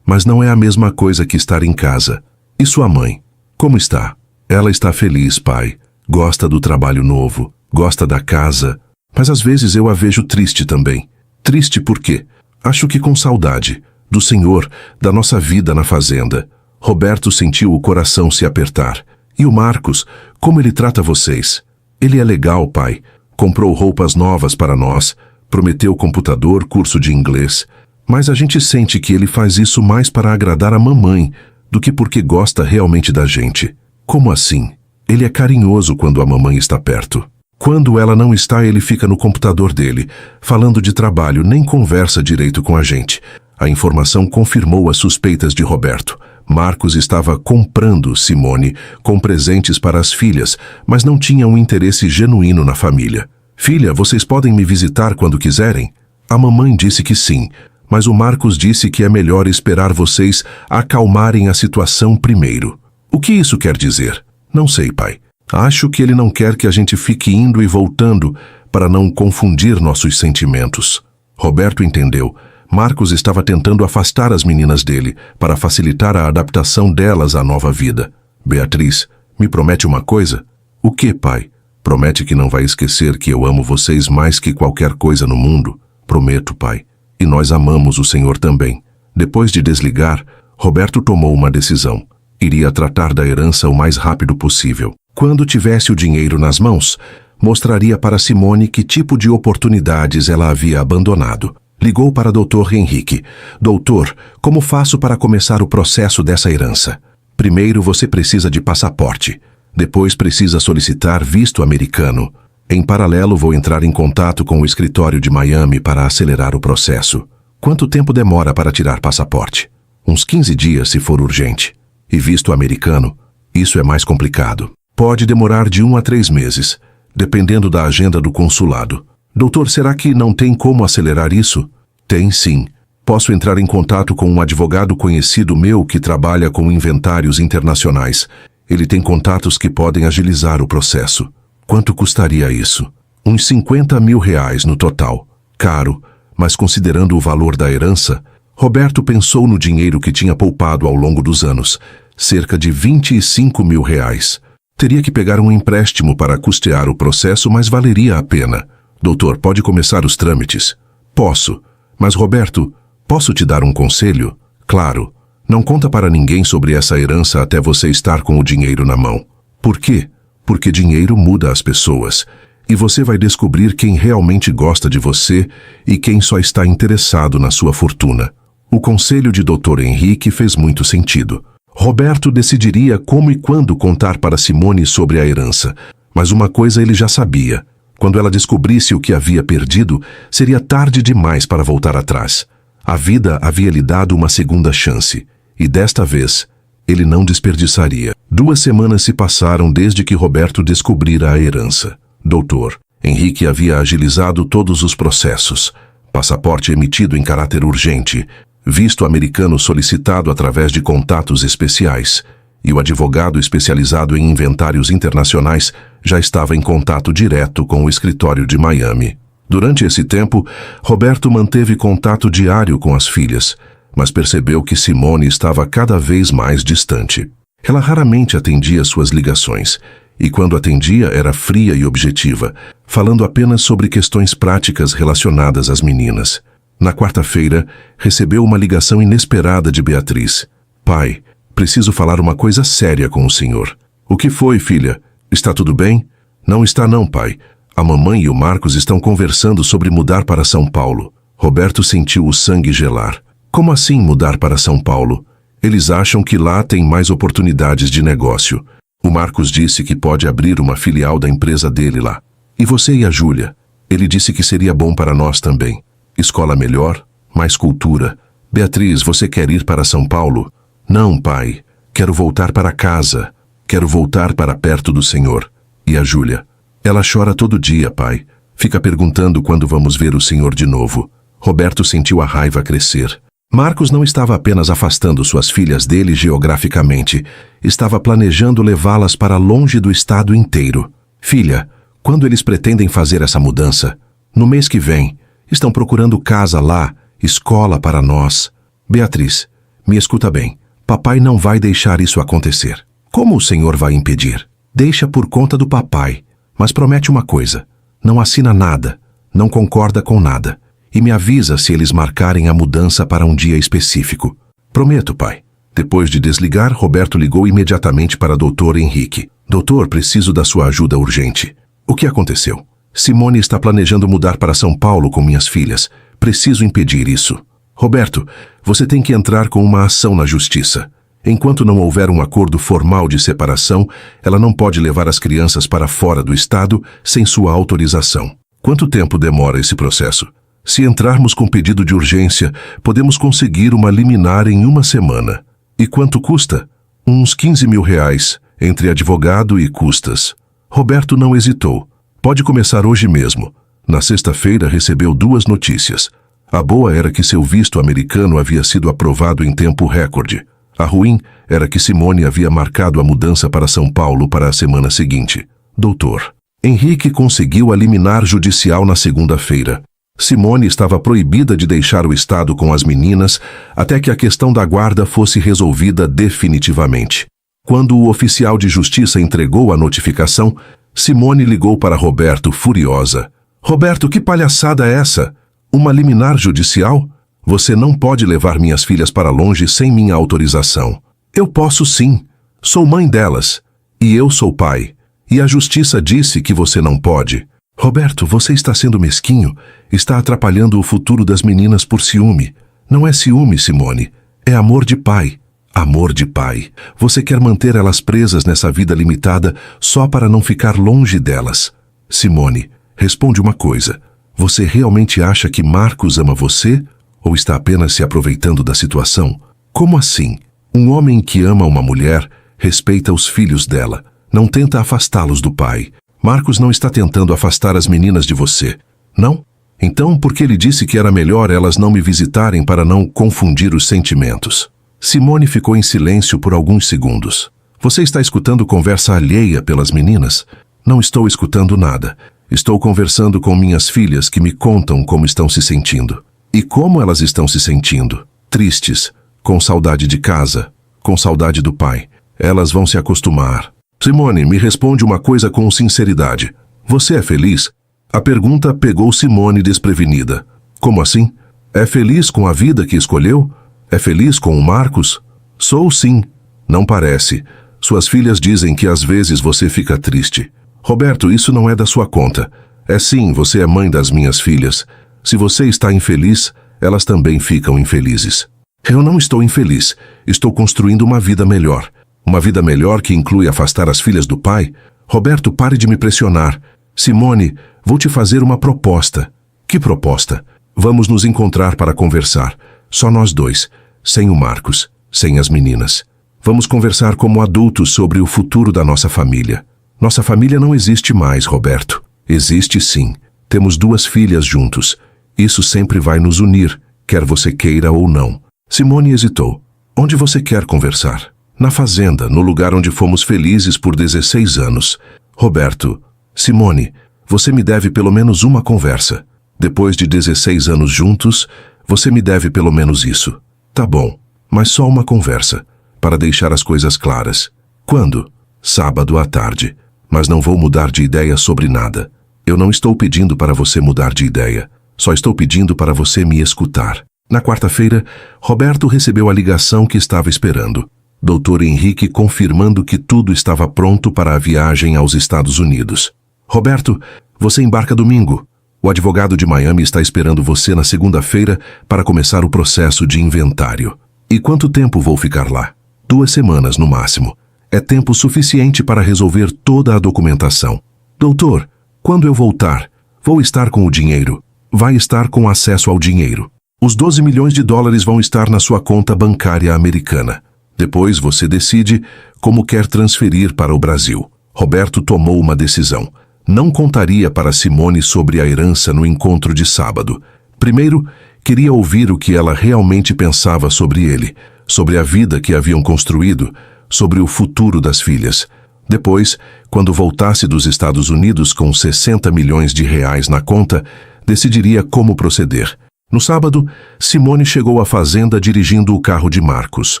não é a mesma coisa que estar em casa. E sua mãe? Como está? Ela está feliz, pai. Gosta do trabalho novo, gosta da casa. Mas às vezes eu a vejo triste também. Triste por quê? Acho que com saudade. Do Senhor, da nossa vida na fazenda. Roberto sentiu o coração se apertar. E o Marcos, como ele trata vocês? Ele é legal, pai. Comprou roupas novas para nós, prometeu computador, curso de inglês. Mas a gente sente que ele faz isso mais para agradar a mamãe do que porque gosta realmente da gente. Como assim? Ele é carinhoso quando a mamãe está perto. Quando ela não está, ele fica no computador dele, falando de trabalho, nem conversa direito com a gente. A informação confirmou as suspeitas de Roberto. Marcos estava comprando Simone com presentes para as filhas, mas não tinha um interesse genuíno na família. Filha, vocês podem me visitar quando quiserem? A mamãe disse que sim, mas o Marcos disse que é melhor esperar vocês acalmarem a situação primeiro. O que isso quer dizer? Não sei, pai. Acho que ele não quer que a gente fique indo e voltando para não confundir nossos sentimentos. Roberto entendeu. Marcos estava tentando afastar as meninas dele para facilitar a adaptação delas à nova vida. Beatriz, me promete uma coisa? O que, pai? Promete que não vai esquecer que eu amo vocês mais que qualquer coisa no mundo? Prometo, pai. E nós amamos o Senhor também. Depois de desligar, Roberto tomou uma decisão. Iria tratar da herança o mais rápido possível. Quando tivesse o dinheiro nas mãos, mostraria para Simone que tipo de oportunidades ela havia abandonado. Ligou para Dr. Henrique. Doutor, como faço para começar o processo dessa herança? Primeiro você precisa de passaporte. Depois precisa solicitar visto americano. Em paralelo vou entrar em contato com o escritório de Miami para acelerar o processo. Quanto tempo demora para tirar passaporte? Uns 15 dias se for urgente. E visto americano? Isso é mais complicado. Pode demorar de 1 a 3 meses, dependendo da agenda do consulado. Doutor, será que não tem como acelerar isso? Tem sim. Posso entrar em contato com um advogado conhecido meu que trabalha com inventários internacionais. Ele tem contatos que podem agilizar o processo. Quanto custaria isso? Uns 50 mil reais no total. Caro, mas considerando o valor da herança, Roberto pensou no dinheiro que tinha poupado ao longo dos anos. Cerca de 25 mil reais. Teria que pegar um empréstimo para custear o processo, mas valeria a pena. Doutor, pode começar os trâmites? Posso. Mas, Roberto, posso te dar um conselho? Claro. Não conta para ninguém sobre essa herança até você estar com o dinheiro na mão. Por quê? Porque dinheiro muda as pessoas. E você vai descobrir quem realmente gosta de você e quem só está interessado na sua fortuna. O conselho de Dr. Henrique fez muito sentido. Roberto decidiria como e quando contar para Simone sobre a herança. Mas uma coisa ele já sabia. Quando ela descobrisse o que havia perdido, seria tarde demais para voltar atrás. A vida havia lhe dado uma segunda chance. E desta vez, ele não desperdiçaria. 2 semanas se passaram desde que Roberto descobrira a herança. Doutor, Henrique havia agilizado todos os processos. Passaporte emitido em caráter urgente, visto americano solicitado através de contatos especiais, e o advogado especializado em inventários internacionais já estava em contato direto com o escritório de Miami. Durante esse tempo, Roberto manteve contato diário com as filhas, mas percebeu que Simone estava cada vez mais distante. Ela raramente atendia suas ligações, e quando atendia era fria e objetiva, falando apenas sobre questões práticas relacionadas às meninas. Na quarta-feira, recebeu uma ligação inesperada de Beatriz. Pai, preciso falar uma coisa séria com o senhor. O que foi, filha? Está tudo bem? Não está não, pai. A mamãe e o Marcos estão conversando sobre mudar para São Paulo. Roberto sentiu o sangue gelar. Como assim mudar para São Paulo? Eles acham que lá tem mais oportunidades de negócio. O Marcos disse que pode abrir uma filial da empresa dele lá. E você e a Júlia? Ele disse que seria bom para nós também. Escola melhor, mais cultura. Beatriz, você quer ir para São Paulo? Não, pai. Quero voltar para casa. Quero voltar para perto do Senhor. E a Júlia? Ela chora todo dia, pai. Fica perguntando quando vamos ver o Senhor de novo. Roberto sentiu a raiva crescer. Marcos não estava apenas afastando suas filhas dele geograficamente, estava planejando levá-las para longe do estado inteiro. Filha, quando eles pretendem fazer essa mudança? No mês que vem. Estão procurando casa lá, escola para nós. Beatriz, me escuta bem. Papai não vai deixar isso acontecer. Como o senhor vai impedir? Deixa por conta do papai, mas promete uma coisa. Não assina nada, não concorda com nada. E me avisa se eles marcarem a mudança para um dia específico. Prometo, pai. Depois de desligar, Roberto ligou imediatamente para Dr. Henrique. Doutor, preciso da sua ajuda urgente. O que aconteceu? Simone está planejando mudar para São Paulo com minhas filhas. Preciso impedir isso. Roberto, você tem que entrar com uma ação na justiça. Enquanto não houver um acordo formal de separação, ela não pode levar as crianças para fora do estado sem sua autorização. Quanto tempo demora esse processo? Se entrarmos com pedido de urgência, podemos conseguir uma liminar em 1 semana. E quanto custa? Uns 15 mil reais, entre advogado e custas. Roberto não hesitou. Pode começar hoje mesmo. Na sexta-feira recebeu 2 notícias. A boa era que seu visto americano havia sido aprovado em tempo recorde. A ruim era que Simone havia marcado a mudança para São Paulo para a semana seguinte. Doutor, Henrique conseguiu a liminar judicial na segunda-feira. Simone estava proibida de deixar o estado com as meninas até que a questão da guarda fosse resolvida definitivamente. Quando o oficial de justiça entregou a notificação, Simone ligou para Roberto furiosa. Roberto, que palhaçada é essa? Uma liminar judicial? Você não pode levar minhas filhas para longe sem minha autorização. Eu posso sim. Sou mãe delas. E eu sou pai. E a justiça disse que você não pode. Roberto, você está sendo mesquinho. Está atrapalhando o futuro das meninas por ciúme. Não é ciúme, Simone. É amor de pai. Amor de pai. Você quer manter elas presas nessa vida limitada só para não ficar longe delas. Simone, responde uma coisa. Você realmente acha que Marcos ama você? Ou está apenas se aproveitando da situação? Como assim? Um homem que ama uma mulher respeita os filhos dela. Não tenta afastá-los do pai. Marcos não está tentando afastar as meninas de você. Não? Então, por que ele disse que era melhor elas não me visitarem para não confundir os sentimentos? Simone ficou em silêncio por alguns segundos. Você está escutando conversa alheia pelas meninas? Não estou escutando nada. Estou conversando com minhas filhas que me contam como estão se sentindo. E como elas estão se sentindo? Tristes, com saudade de casa, com saudade do pai. Elas vão se acostumar. Simone, me responde uma coisa com sinceridade. Você é feliz? A pergunta pegou Simone desprevenida. Como assim? É feliz com a vida que escolheu? É feliz com o Marcos? Sou sim. Não parece. Suas filhas dizem que às vezes você fica triste. Roberto, isso não é da sua conta. É sim, você é mãe das minhas filhas. Se você está infeliz, elas também ficam infelizes. Eu não estou infeliz. Estou construindo uma vida melhor. Uma vida melhor que inclui afastar as filhas do pai? Roberto, pare de me pressionar. Simone, vou te fazer uma proposta. Que proposta? Vamos nos encontrar para conversar. Só nós dois. Sem o Marcos. Sem as meninas. Vamos conversar como adultos sobre o futuro da nossa família. Nossa família não existe mais, Roberto. Existe sim. Temos 2 filhas juntos. Isso sempre vai nos unir, quer você queira ou não. Simone hesitou. Onde você quer conversar? Na fazenda, no lugar onde fomos felizes por 16 anos. Roberto, Simone, você me deve pelo menos uma conversa. Depois de 16 anos juntos, você me deve pelo menos isso. Tá bom, mas só uma conversa, para deixar as coisas claras. Quando? Sábado à tarde. Mas não vou mudar de ideia sobre nada. Eu não estou pedindo para você mudar de ideia. Só estou pedindo para você me escutar. Na quarta-feira, Roberto recebeu a ligação que estava esperando. Dr. Henrique confirmando que tudo estava pronto para a viagem aos Estados Unidos. Roberto, você embarca domingo. O advogado de Miami está esperando você na segunda-feira para começar o processo de inventário. E quanto tempo vou ficar lá? 2 semanas no máximo. É tempo suficiente para resolver toda a documentação. Doutor, quando eu voltar, vou estar com o dinheiro. Vai estar com acesso ao dinheiro. Os 12 milhões de dólares vão estar na sua conta bancária americana. Depois você decide como quer transferir para o Brasil. Roberto tomou uma decisão. Não contaria para Simone sobre a herança no encontro de sábado. Primeiro, queria ouvir o que ela realmente pensava sobre ele, sobre a vida que haviam construído, sobre o futuro das filhas. Depois, quando voltasse dos Estados Unidos com 60 milhões de reais na conta, decidiria como proceder. No sábado, Simone chegou à fazenda dirigindo o carro de Marcos,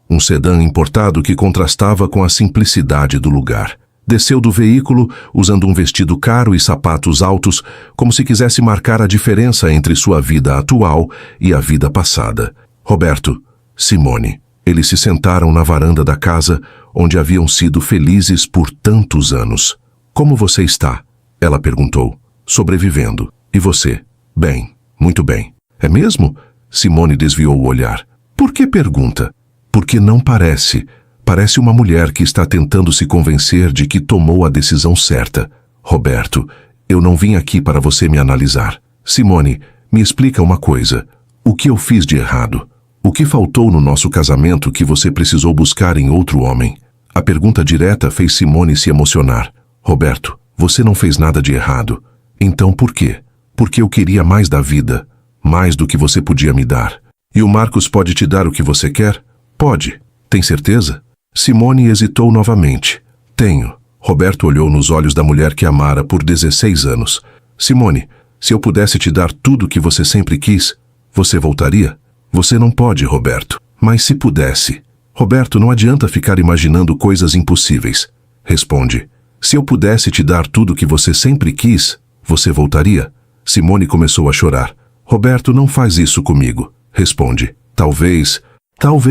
um sedã importado que contrastava com a simplicidade do lugar. Desceu do veículo, usando um vestido caro e sapatos altos, como se quisesse marcar a diferença entre sua vida atual e a vida passada. Roberto, Simone. Eles se sentaram na varanda da casa, onde haviam sido felizes por tantos anos. Como você está? Ela perguntou. Sobrevivendo. E você? Bem, muito bem. É mesmo? Simone desviou o olhar. Por que pergunta? Porque não parece. Parece uma mulher que está tentando se convencer de que tomou a decisão certa. Roberto, eu não vim aqui para você me analisar. Simone, me explica uma coisa. O que eu fiz de errado? O que faltou no nosso casamento que você precisou buscar em outro homem? A pergunta direta fez Simone se emocionar. Roberto, você não fez nada de errado. Então por quê? Porque eu queria mais da vida. Mais do que você podia me dar. E o Marcos pode te dar o que você quer? Pode. Tem certeza? Simone hesitou novamente. Tenho. Roberto olhou nos olhos da mulher que amara por 16 anos. Simone, se eu pudesse te dar tudo o que você sempre quis, você voltaria? Você não pode, Roberto. Mas se pudesse. Roberto, não adianta ficar imaginando coisas impossíveis. Responde. Se eu pudesse te dar tudo o que você sempre quis, você voltaria? Simone começou a chorar. Roberto, não faz isso comigo. Responde. Talvez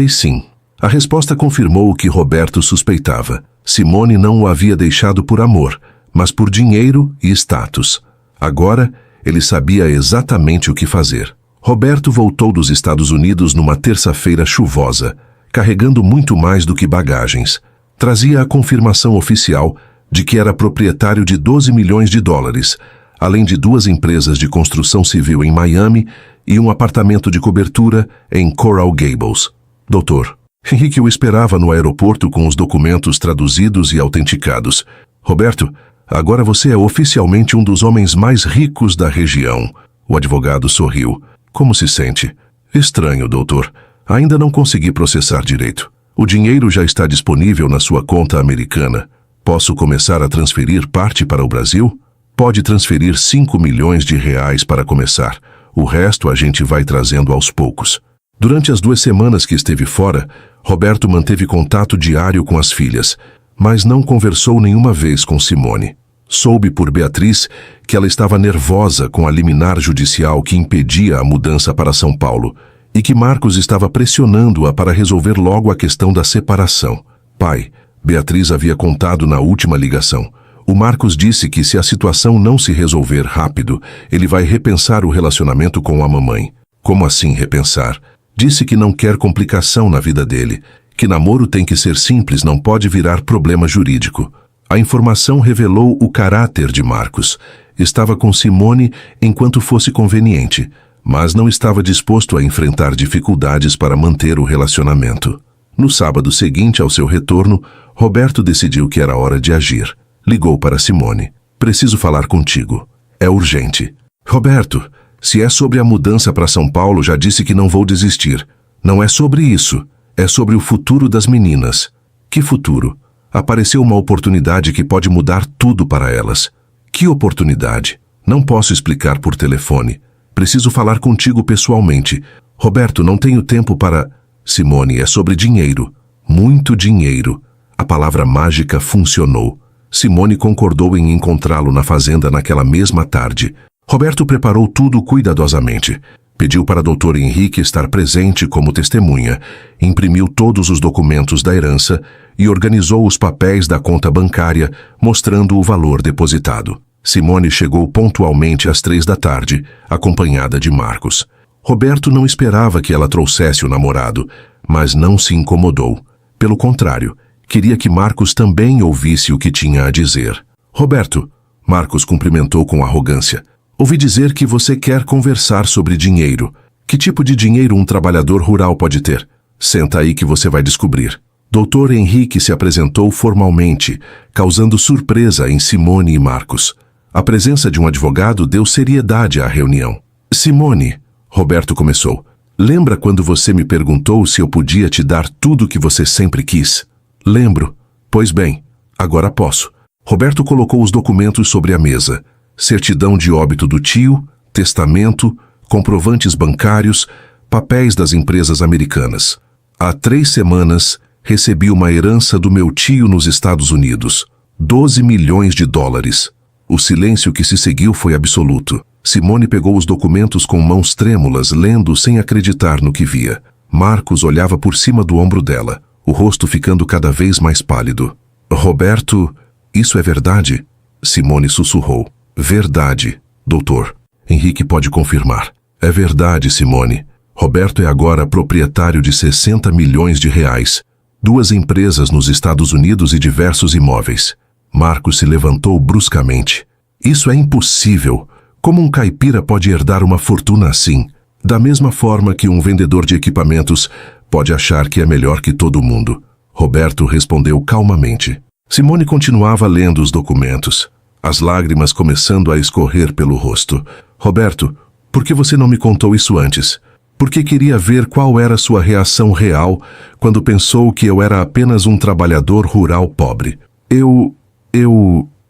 sim. A resposta confirmou o que Roberto suspeitava. Simone não o havia deixado por amor, mas por dinheiro e status. Agora, ele sabia exatamente o que fazer. Roberto voltou dos Estados Unidos numa terça-feira chuvosa, carregando muito mais do que bagagens. Trazia a confirmação oficial de que era proprietário de 12 milhões de dólares, além de 2 empresas de construção civil em Miami e um apartamento de cobertura em Coral Gables. Doutor, Henrique o esperava no aeroporto com os documentos traduzidos e autenticados. Roberto, agora você é oficialmente um dos homens mais ricos da região. O advogado sorriu. Como se sente? Estranho, doutor. Ainda não consegui processar direito. O dinheiro já está disponível na sua conta americana. Posso começar a transferir parte para o Brasil? Pode transferir 5 milhões de reais para começar. O resto a gente vai trazendo aos poucos. Durante as 2 semanas que esteve fora, Roberto manteve contato diário com as filhas. mas não conversou nenhuma vez com Simone. Soube por Beatriz que ela estava nervosa com a liminar judicial que impedia a mudança para São Paulo e que Marcos estava pressionando-a para resolver logo a questão da separação. Pai, Beatriz havia contado na última ligação. O Marcos disse que se a situação não se resolver rápido, ele vai repensar o relacionamento com a mamãe. Como assim repensar? Disse que não quer complicação na vida dele, que namoro tem que ser simples, não pode virar problema jurídico. A informação revelou o caráter de Marcos. Estava com Simone enquanto fosse conveniente, mas não estava disposto a enfrentar dificuldades para manter o relacionamento. No sábado seguinte ao seu retorno, Roberto decidiu que era hora de agir. Ligou para Simone. Preciso falar contigo. É urgente. Roberto, se é sobre a mudança para São Paulo, já disse que não vou desistir. Não é sobre isso. É sobre o futuro das meninas. Que futuro? Apareceu uma oportunidade que pode mudar tudo para elas. Que oportunidade? Não posso explicar por telefone. Preciso falar contigo pessoalmente. Roberto, não tenho tempo para... Simone, é sobre dinheiro. Muito dinheiro. A palavra mágica funcionou. Simone concordou em encontrá-lo na fazenda naquela mesma tarde. Roberto preparou tudo cuidadosamente. Pediu para Dr. Henrique estar presente como testemunha, imprimiu todos os documentos da herança e organizou os papéis da conta bancária, mostrando o valor depositado. Simone chegou pontualmente às 3 da tarde, acompanhada de Marcos. Roberto não esperava que ela trouxesse o namorado, mas não se incomodou. Pelo contrário, queria que Marcos também ouvisse o que tinha a dizer. Roberto, Marcos cumprimentou com arrogância. Ouvi dizer que você quer conversar sobre dinheiro. Que tipo de dinheiro um trabalhador rural pode ter? Senta aí que você vai descobrir. Dr. Henrique se apresentou formalmente, causando surpresa em Simone e Marcos. A presença de um advogado deu seriedade à reunião. Simone, Roberto começou, lembra quando você me perguntou se eu podia te dar tudo o que você sempre quis? Lembro. Pois bem, agora posso. Roberto colocou os documentos sobre a mesa. Certidão de óbito do tio, testamento, comprovantes bancários, papéis das empresas americanas. Há 3 semanas, recebi uma herança do meu tio nos Estados Unidos. 12 milhões de dólares. O silêncio que se seguiu foi absoluto. Simone pegou os documentos com mãos trêmulas, lendo sem acreditar no que via. Marcos olhava por cima do ombro dela, o rosto ficando cada vez mais pálido. Roberto, isso é verdade? Simone sussurrou. Verdade, doutor. Henrique pode confirmar. É verdade, Simone. Roberto é agora proprietário de 60 milhões de reais, 2 empresas nos Estados Unidos e diversos imóveis. Marcos se levantou bruscamente. Isso é impossível. Como um caipira pode herdar uma fortuna assim? Da mesma forma que um vendedor de equipamentos pode achar que é melhor que todo mundo. Roberto respondeu calmamente. Simone continuava lendo os documentos, as lágrimas começando a escorrer pelo rosto. Roberto, por que você não me contou isso antes? Porque queria ver qual era sua reação real quando pensou que eu era apenas um trabalhador rural pobre.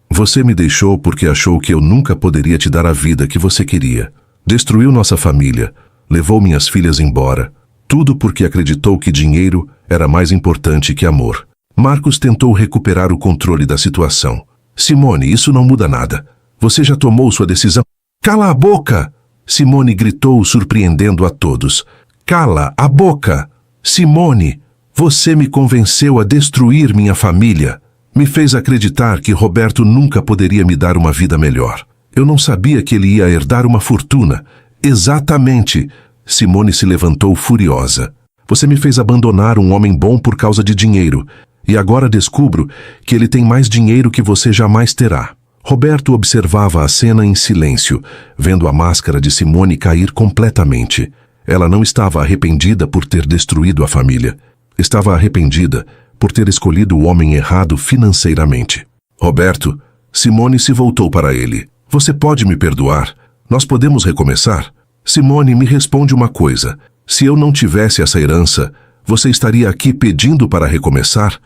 Você me deixou porque achou que eu nunca poderia te dar a vida que você queria. Destruiu nossa família, levou minhas filhas embora. Tudo porque acreditou que dinheiro era mais importante que amor. Marcos tentou recuperar o controle da situação. Simone, isso não muda nada. Você já tomou sua decisão? Cala a boca! Simone gritou, surpreendendo a todos. Cala a boca! Simone, você me convenceu a destruir minha família. Me fez acreditar que Roberto nunca poderia me dar uma vida melhor. Eu não sabia que ele ia herdar uma fortuna. Exatamente. Simone se levantou furiosa. Você me fez abandonar um homem bom por causa de dinheiro. E agora descubro que ele tem mais dinheiro que você jamais terá. Roberto observava a cena em silêncio, vendo a máscara de Simone cair completamente. Ela não estava arrependida por ter destruído a família. Estava arrependida por ter escolhido o homem errado financeiramente. Roberto, Simone se voltou para ele. Você pode me perdoar? Nós podemos recomeçar? Simone, me responde uma coisa. Se eu não tivesse essa herança, você estaria aqui pedindo para recomeçar?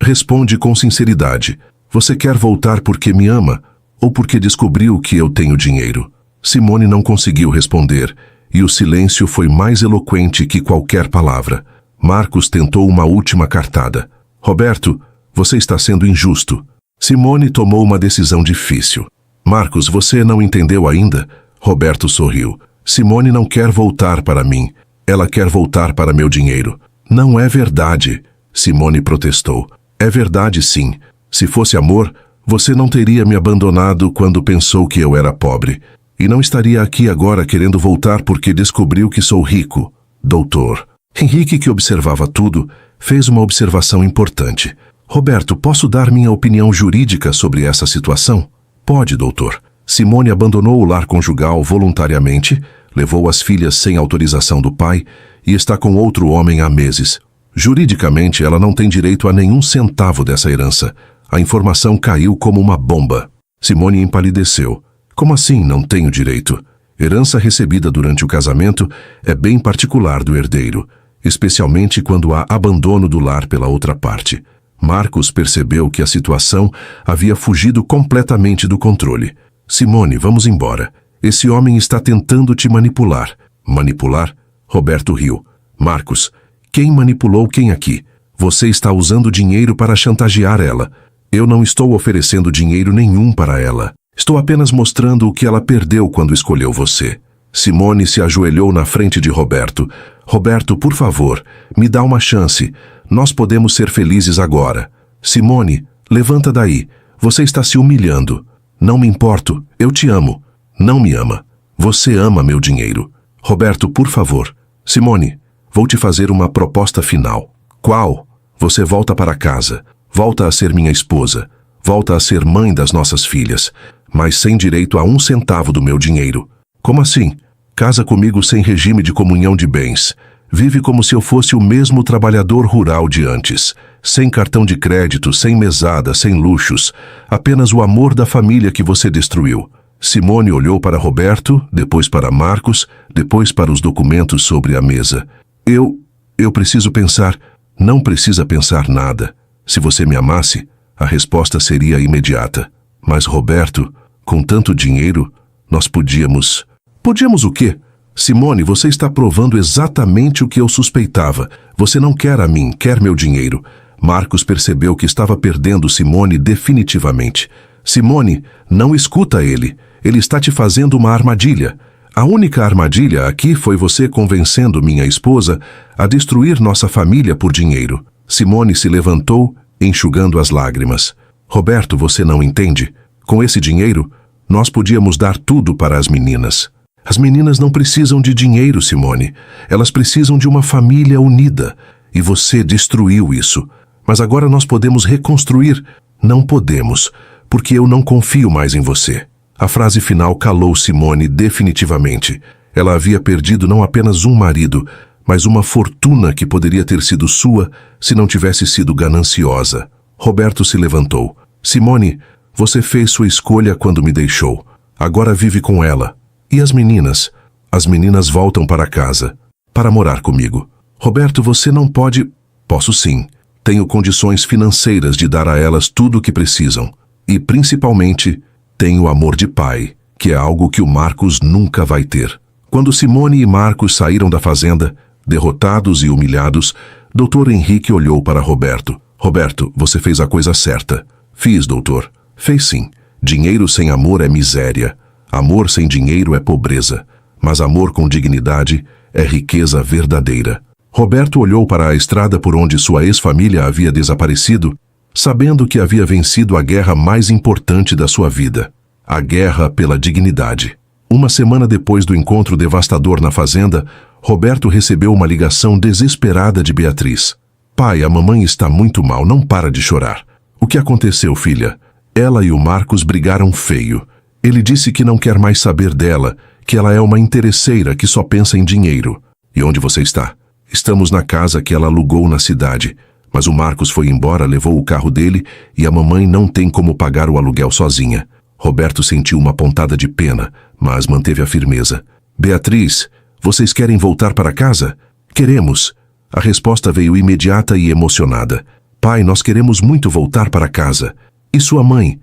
Responde com sinceridade. Você quer voltar porque me ama ou porque descobriu que eu tenho dinheiro? Simone não conseguiu responder e o silêncio foi mais eloquente que qualquer palavra. Marcos tentou uma última cartada. Roberto, você está sendo injusto. Simone tomou uma decisão difícil. Marcos, você não entendeu ainda? Roberto sorriu. Simone não quer voltar para mim. Ela quer voltar para meu dinheiro. Não é verdade, Simone protestou. É verdade, sim. Se fosse amor, você não teria me abandonado quando pensou que eu era pobre. E não estaria aqui agora querendo voltar porque descobriu que sou rico. Doutor. Henrique, que observava tudo, fez uma observação importante. Roberto, posso dar minha opinião jurídica sobre essa situação? Pode, doutor. Simone abandonou o lar conjugal voluntariamente, levou as filhas sem autorização do pai e está com outro homem há meses. Juridicamente, ela não tem direito a nenhum centavo dessa herança. A informação caiu como uma bomba. Simone empalideceu. Como assim não tenho direito? Herança recebida durante o casamento é bem particular do herdeiro, especialmente quando há abandono do lar pela outra parte. Marcos percebeu que a situação havia fugido completamente do controle. Simone, vamos embora. Esse homem está tentando te manipular. Manipular? Roberto riu. Marcos, quem manipulou quem aqui? Você está usando dinheiro para chantagear ela. Eu não estou oferecendo dinheiro nenhum para ela. Estou apenas mostrando o que ela perdeu quando escolheu você. Simone se ajoelhou na frente de Roberto. Roberto, por favor, me dá uma chance. Nós podemos ser felizes agora. Simone, levanta daí. Você está se humilhando. Não me importo. Eu te amo. Não me ama. Você ama meu dinheiro. Roberto, por favor. Simone, vou te fazer uma proposta final. Qual? Você volta para casa. Volta a ser minha esposa. Volta a ser mãe das nossas filhas. Mas sem direito a 1 centavo do meu dinheiro. Como assim? Casa comigo sem regime de comunhão de bens. Vive como se eu fosse o mesmo trabalhador rural de antes. Sem cartão de crédito, sem mesada, sem luxos. Apenas o amor da família que você destruiu. Simone olhou para Roberto, depois para Marcos, depois para os documentos sobre a mesa. Eu preciso pensar. Não precisa pensar nada. Se você me amasse, a resposta seria imediata. Mas Roberto, com tanto dinheiro, nós podíamos... Podíamos o quê? Simone, você está provando exatamente o que eu suspeitava. Você não quer a mim, quer meu dinheiro. Marcos percebeu que estava perdendo Simone definitivamente. Simone, não escuta ele. Ele está te fazendo uma armadilha. A única armadilha aqui foi você convencendo minha esposa a destruir nossa família por dinheiro. Simone se levantou, enxugando as lágrimas. Roberto, você não entende? Com esse dinheiro, nós podíamos dar tudo para as meninas. As meninas não precisam de dinheiro, Simone. Elas precisam de uma família unida. E você destruiu isso. Mas agora nós podemos reconstruir. Não podemos, porque eu não confio mais em você. A frase final calou Simone definitivamente. Ela havia perdido não apenas um marido, mas uma fortuna que poderia ter sido sua se não tivesse sido gananciosa. Roberto se levantou. Simone, você fez sua escolha quando me deixou. Agora vive com ela. E as meninas? As meninas voltam para casa, para morar comigo. Roberto, você não pode... Posso sim. Tenho condições financeiras de dar a elas tudo o que precisam. E, principalmente, tenho amor de pai, que é algo que o Marcos nunca vai ter. Quando Simone e Marcos saíram da fazenda, derrotados e humilhados, Dr. Henrique olhou para Roberto. Roberto, você fez a coisa certa. Fiz, doutor. Fez sim. Dinheiro sem amor é miséria. Amor sem dinheiro é pobreza, mas amor com dignidade é riqueza verdadeira. Roberto olhou para a estrada por onde sua ex-família havia desaparecido, sabendo que havia vencido a guerra mais importante da sua vida, a guerra pela dignidade. Uma semana depois do encontro devastador na fazenda, Roberto recebeu uma ligação desesperada de Beatriz. Pai, a mamãe está muito mal, não para de chorar. O que aconteceu, filha? Ela e o Marcos brigaram feio. Ele disse que não quer mais saber dela, que ela é uma interesseira que só pensa em dinheiro. E onde você está? Estamos na casa que ela alugou na cidade. Mas o Marcos foi embora, levou o carro dele e a mamãe não tem como pagar o aluguel sozinha. Roberto sentiu uma pontada de pena, mas manteve a firmeza. Beatriz, vocês querem voltar para casa? Queremos. A resposta veio imediata e emocionada. Pai, nós queremos muito voltar para casa. E sua mãe?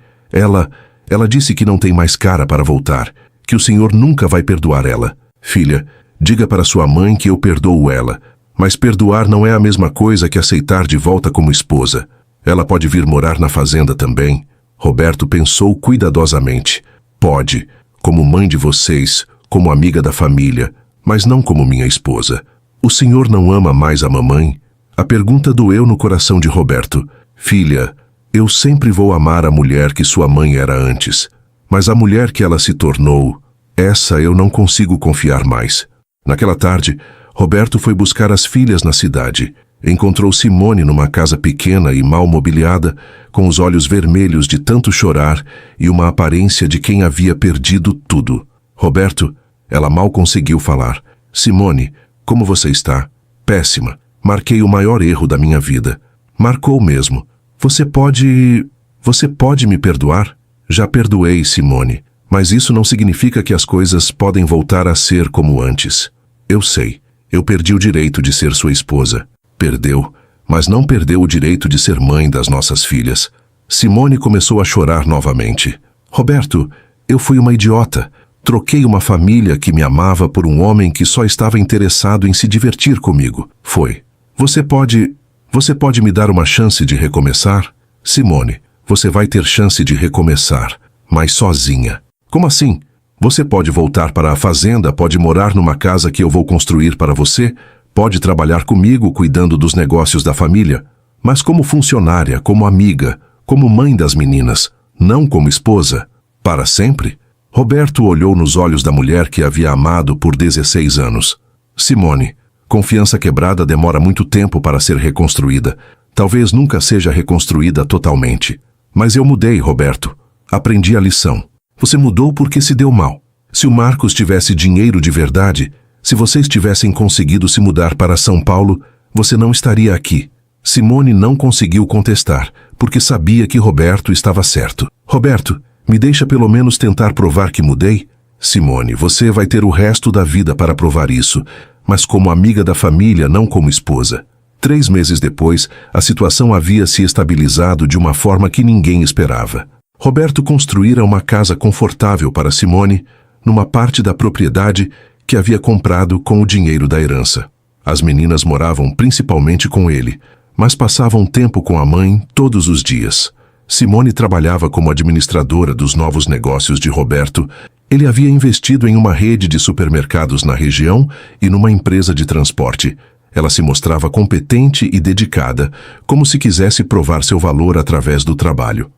Ela disse que não tem mais cara para voltar, que o Senhor nunca vai perdoar ela. Filha, diga para sua mãe que eu perdoo ela. Mas perdoar não é a mesma coisa que aceitar de volta como esposa. Ela pode vir morar na fazenda também? Roberto pensou cuidadosamente. Pode, como mãe de vocês, como amiga da família, mas não como minha esposa. O senhor não ama mais a mamãe? A pergunta doeu no coração de Roberto. Filha, eu sempre vou amar a mulher que sua mãe era antes, mas a mulher que ela se tornou, essa eu não consigo confiar mais. Naquela tarde, Roberto foi buscar as filhas na cidade. Encontrou Simone numa casa pequena e mal mobiliada, com os olhos vermelhos de tanto chorar e uma aparência de quem havia perdido tudo. Roberto, ela mal conseguiu falar. Simone, como você está? Péssima. Marquei o maior erro da minha vida. Marcou mesmo. Você pode me perdoar? Já perdoei, Simone, mas isso não significa que as coisas podem voltar a ser como antes. Eu sei, eu perdi o direito de ser sua esposa. Perdeu, mas não perdeu o direito de ser mãe das nossas filhas. Simone começou a chorar novamente. Roberto, eu fui uma idiota. Troquei uma família que me amava por um homem que só estava interessado em se divertir comigo. Foi. Você pode me dar uma chance de recomeçar? Simone, você vai ter chance de recomeçar, mas sozinha. Como assim? Você pode voltar para a fazenda, pode morar numa casa que eu vou construir para você, pode trabalhar comigo cuidando dos negócios da família, mas como funcionária, como amiga, como mãe das meninas, não como esposa. Para sempre? Roberto olhou nos olhos da mulher que havia amado por 16 anos. Simone, confiança quebrada demora muito tempo para ser reconstruída. Talvez nunca seja reconstruída totalmente. Mas eu mudei, Roberto. Aprendi a lição. Você mudou porque se deu mal. Se o Marcos tivesse dinheiro de verdade, se vocês tivessem conseguido se mudar para São Paulo, você não estaria aqui. Simone não conseguiu contestar, porque sabia que Roberto estava certo. Roberto, me deixa pelo menos tentar provar que mudei? Simone, você vai ter o resto da vida para provar isso, mas como amiga da família, não como esposa. 3 meses depois, a situação havia se estabilizado de uma forma que ninguém esperava. Roberto construíra uma casa confortável para Simone, numa parte da propriedade que havia comprado com o dinheiro da herança. As meninas moravam principalmente com ele, mas passavam tempo com a mãe todos os dias. Simone trabalhava como administradora dos novos negócios de Roberto. Ele havia investido em uma rede de supermercados na região e numa empresa de transporte. Ela se mostrava competente e dedicada, como se quisesse provar seu valor através do trabalho.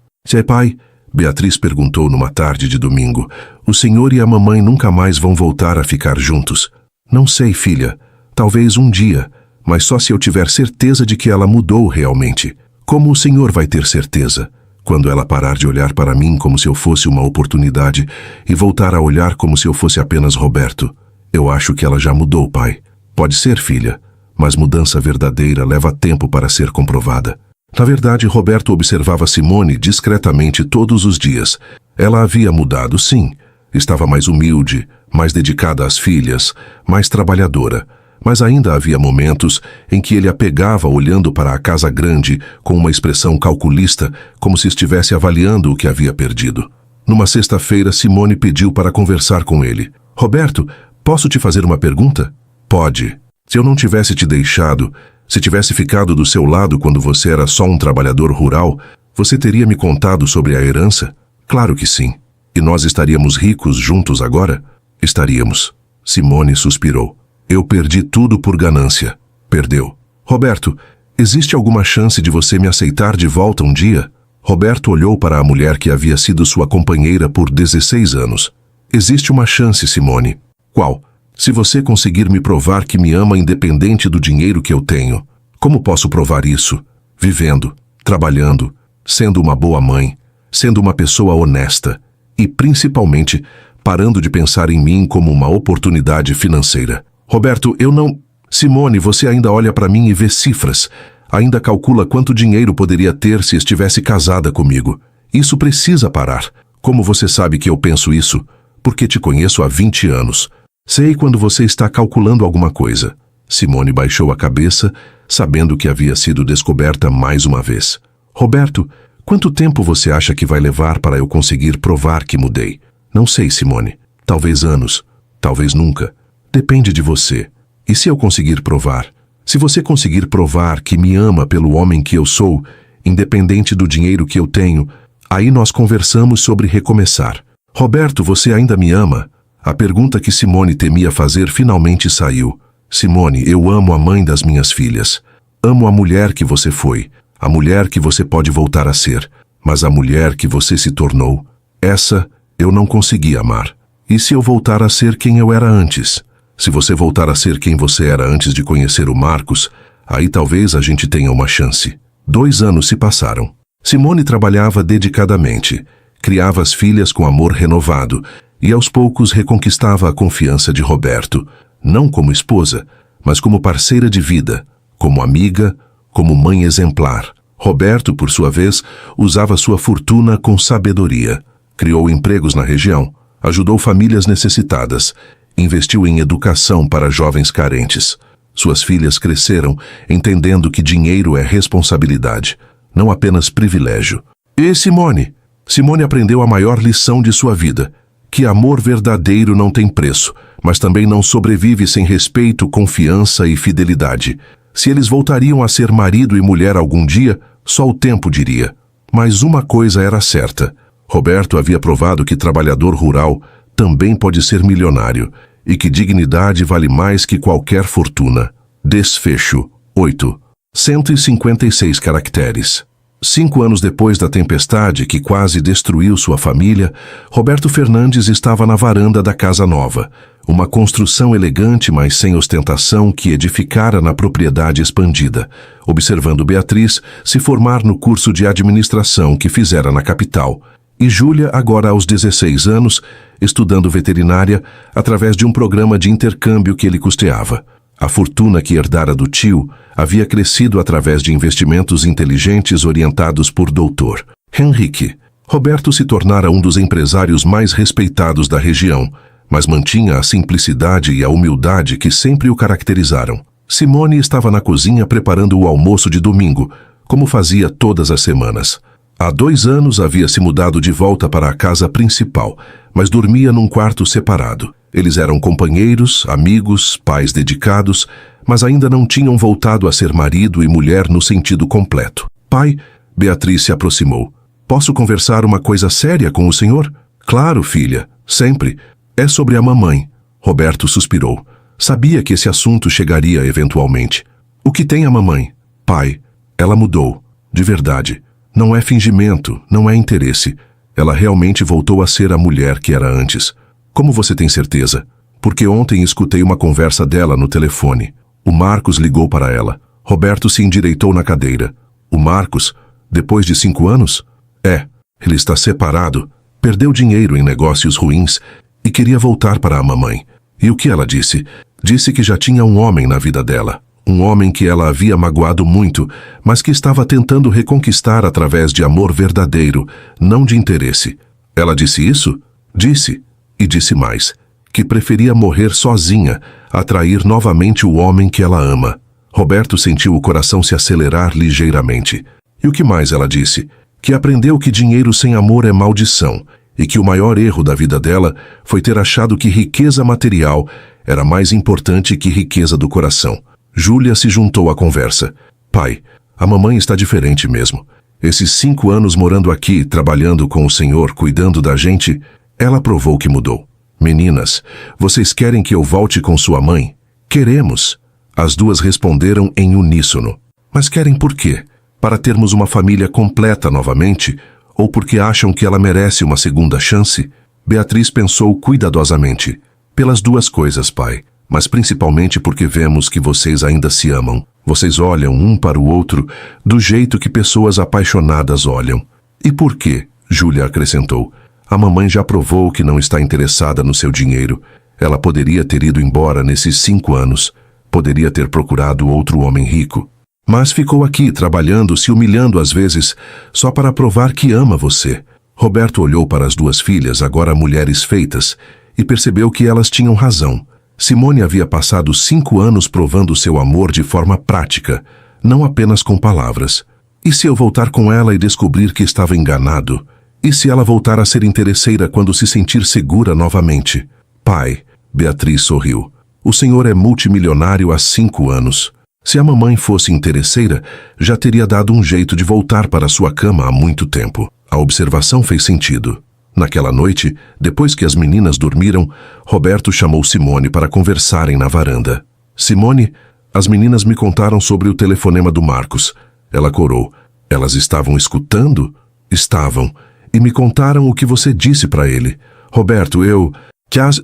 Pai, Beatriz perguntou numa tarde de domingo, o senhor e a mamãe nunca mais vão voltar a ficar juntos? Não sei, filha. Talvez um dia, mas só se eu tiver certeza de que ela mudou realmente. Como o senhor vai ter certeza? Quando ela parar de olhar para mim como se eu fosse uma oportunidade e voltar a olhar como se eu fosse apenas Roberto. Eu acho que ela já mudou, pai. Pode ser, filha, mas mudança verdadeira leva tempo para ser comprovada. Na verdade, Roberto observava Simone discretamente todos os dias. Ela havia mudado, sim. Estava mais humilde, mais dedicada às filhas, mais trabalhadora. Mas ainda havia momentos em que ele a pegava olhando para a casa grande com uma expressão calculista, como se estivesse avaliando o que havia perdido. Numa sexta-feira, Simone pediu para conversar com ele. Roberto, posso te fazer uma pergunta? Pode. Se eu não tivesse te deixado, se tivesse ficado do seu lado quando você era só um trabalhador rural, você teria me contado sobre a herança? Claro que sim. E nós estaríamos ricos juntos agora? Estaríamos. Simone suspirou. Eu perdi tudo por ganância. Perdeu. Roberto, existe alguma chance de você me aceitar de volta um dia? Roberto olhou para a mulher que havia sido sua companheira por 16 anos. Existe uma chance, Simone. Qual? Se você conseguir me provar que me ama independente do dinheiro que eu tenho. Como posso provar isso? Vivendo, trabalhando, sendo uma boa mãe, sendo uma pessoa honesta e, principalmente, parando de pensar em mim como uma oportunidade financeira. Roberto, eu não... Simone, você ainda olha para mim e vê cifras. Ainda calcula quanto dinheiro poderia ter se estivesse casada comigo. Isso precisa parar. Como você sabe que eu penso isso? Porque te conheço há 20 anos. Sei quando você está calculando alguma coisa. Simone baixou a cabeça, sabendo que havia sido descoberta mais uma vez. Roberto, quanto tempo você acha que vai levar para eu conseguir provar que mudei? Não sei, Simone. Talvez anos. Talvez nunca. Depende de você. E se eu conseguir provar? Se você conseguir provar que me ama pelo homem que eu sou, independente do dinheiro que eu tenho. Aí nós conversamos sobre recomeçar. Roberto, você ainda me ama? A pergunta que Simone temia fazer finalmente saiu. Simone, eu amo a mãe das minhas filhas. Amo a mulher que você foi, a mulher que você pode voltar a ser, mas a mulher que você se tornou, essa eu não consegui amar. E se eu voltar a ser quem eu era antes? Se você voltar a ser quem você era antes de conhecer o Marcos, aí talvez a gente tenha uma chance. 2 anos se passaram. Simone trabalhava dedicadamente, criava as filhas com amor renovado e aos poucos reconquistava a confiança de Roberto, não como esposa, mas como parceira de vida, como amiga, como mãe exemplar. Roberto, por sua vez, usava sua fortuna com sabedoria. Criou empregos na região, ajudou famílias necessitadas, investiu em educação para jovens carentes. Suas filhas cresceram entendendo que dinheiro é responsabilidade, não apenas privilégio. E Simone? Simone aprendeu a maior lição de sua vida, que amor verdadeiro não tem preço, mas também não sobrevive sem respeito, confiança e fidelidade. Se eles voltariam a ser marido e mulher algum dia, só o tempo diria. Mas uma coisa era certa. Roberto havia provado que trabalhador rural também pode ser milionário e que dignidade vale mais que qualquer fortuna. Desfecho 8. 156 caracteres. 5 anos depois da tempestade que quase destruiu sua família, Roberto Fernandes estava na varanda da casa nova, uma construção elegante, mas sem ostentação, que edificara na propriedade expandida, observando Beatriz se formar no curso de administração que fizera na capital, e Júlia, agora aos 16 anos, estudando veterinária através de um programa de intercâmbio que ele custeava. A fortuna que herdara do tio havia crescido através de investimentos inteligentes orientados por Dr. Henrique. Roberto se tornara um dos empresários mais respeitados da região, mas mantinha a simplicidade e a humildade que sempre o caracterizaram. Simone estava na cozinha preparando o almoço de domingo, como fazia todas as semanas. Há 2 anos havia se mudado de volta para a casa principal, mas dormia num quarto separado. Eles eram companheiros, amigos, pais dedicados, mas ainda não tinham voltado a ser marido e mulher no sentido completo. Pai, Beatriz se aproximou. Posso conversar uma coisa séria com o senhor? Claro, filha, sempre. É sobre a mamãe. Roberto suspirou. Sabia que esse assunto chegaria eventualmente. O que tem a mamãe? Pai, ela mudou. De verdade. Não é fingimento, não é interesse. Ela realmente voltou a ser a mulher que era antes. Como você tem certeza? Porque ontem escutei uma conversa dela no telefone. O Marcos ligou para ela. Roberto se endireitou na cadeira. O Marcos, depois de 5 anos? É, ele está separado, perdeu dinheiro em negócios ruins e queria voltar para a mamãe. E o que ela disse? Disse que já tinha um homem na vida dela. Um homem que ela havia magoado muito, mas que estava tentando reconquistar através de amor verdadeiro, não de interesse. Ela disse isso? Disse. E disse mais, que preferia morrer sozinha, a trair novamente o homem que ela ama. Roberto sentiu o coração se acelerar ligeiramente. E o que mais ela disse? Que aprendeu que dinheiro sem amor é maldição, e que o maior erro da vida dela foi ter achado que riqueza material era mais importante que riqueza do coração. Júlia se juntou à conversa. Pai, a mamãe está diferente mesmo. Esses 5 anos morando aqui, trabalhando com o senhor, cuidando da gente, ela provou que mudou. Meninas, vocês querem que eu volte com sua mãe? Queremos. As duas responderam em uníssono. Mas querem por quê? Para termos uma família completa novamente? Ou porque acham que ela merece uma segunda chance? Beatriz pensou cuidadosamente. Pelas 2 coisas, pai. Mas principalmente porque vemos que vocês ainda se amam. Vocês olham um para o outro do jeito que pessoas apaixonadas olham. E por quê? Júlia acrescentou. A mamãe já provou que não está interessada no seu dinheiro. Ela poderia ter ido embora nesses 5 anos. Poderia ter procurado outro homem rico. Mas ficou aqui, trabalhando, se humilhando às vezes, só para provar que ama você. Roberto olhou para as 2 filhas, agora mulheres feitas, e percebeu que elas tinham razão. Simone havia passado 5 anos provando seu amor de forma prática, não apenas com palavras. E se eu voltar com ela e descobrir que estava enganado? E se ela voltar a ser interesseira quando se sentir segura novamente? Pai, Beatriz sorriu. O senhor é multimilionário há 5 anos. Se a mamãe fosse interesseira, já teria dado um jeito de voltar para sua cama há muito tempo. A observação fez sentido. Naquela noite, depois que as meninas dormiram, Roberto chamou Simone para conversarem na varanda. Simone, as meninas me contaram sobre o telefonema do Marcos. Ela corou. Elas estavam escutando? Estavam. E me contaram o que você disse para ele. Roberto,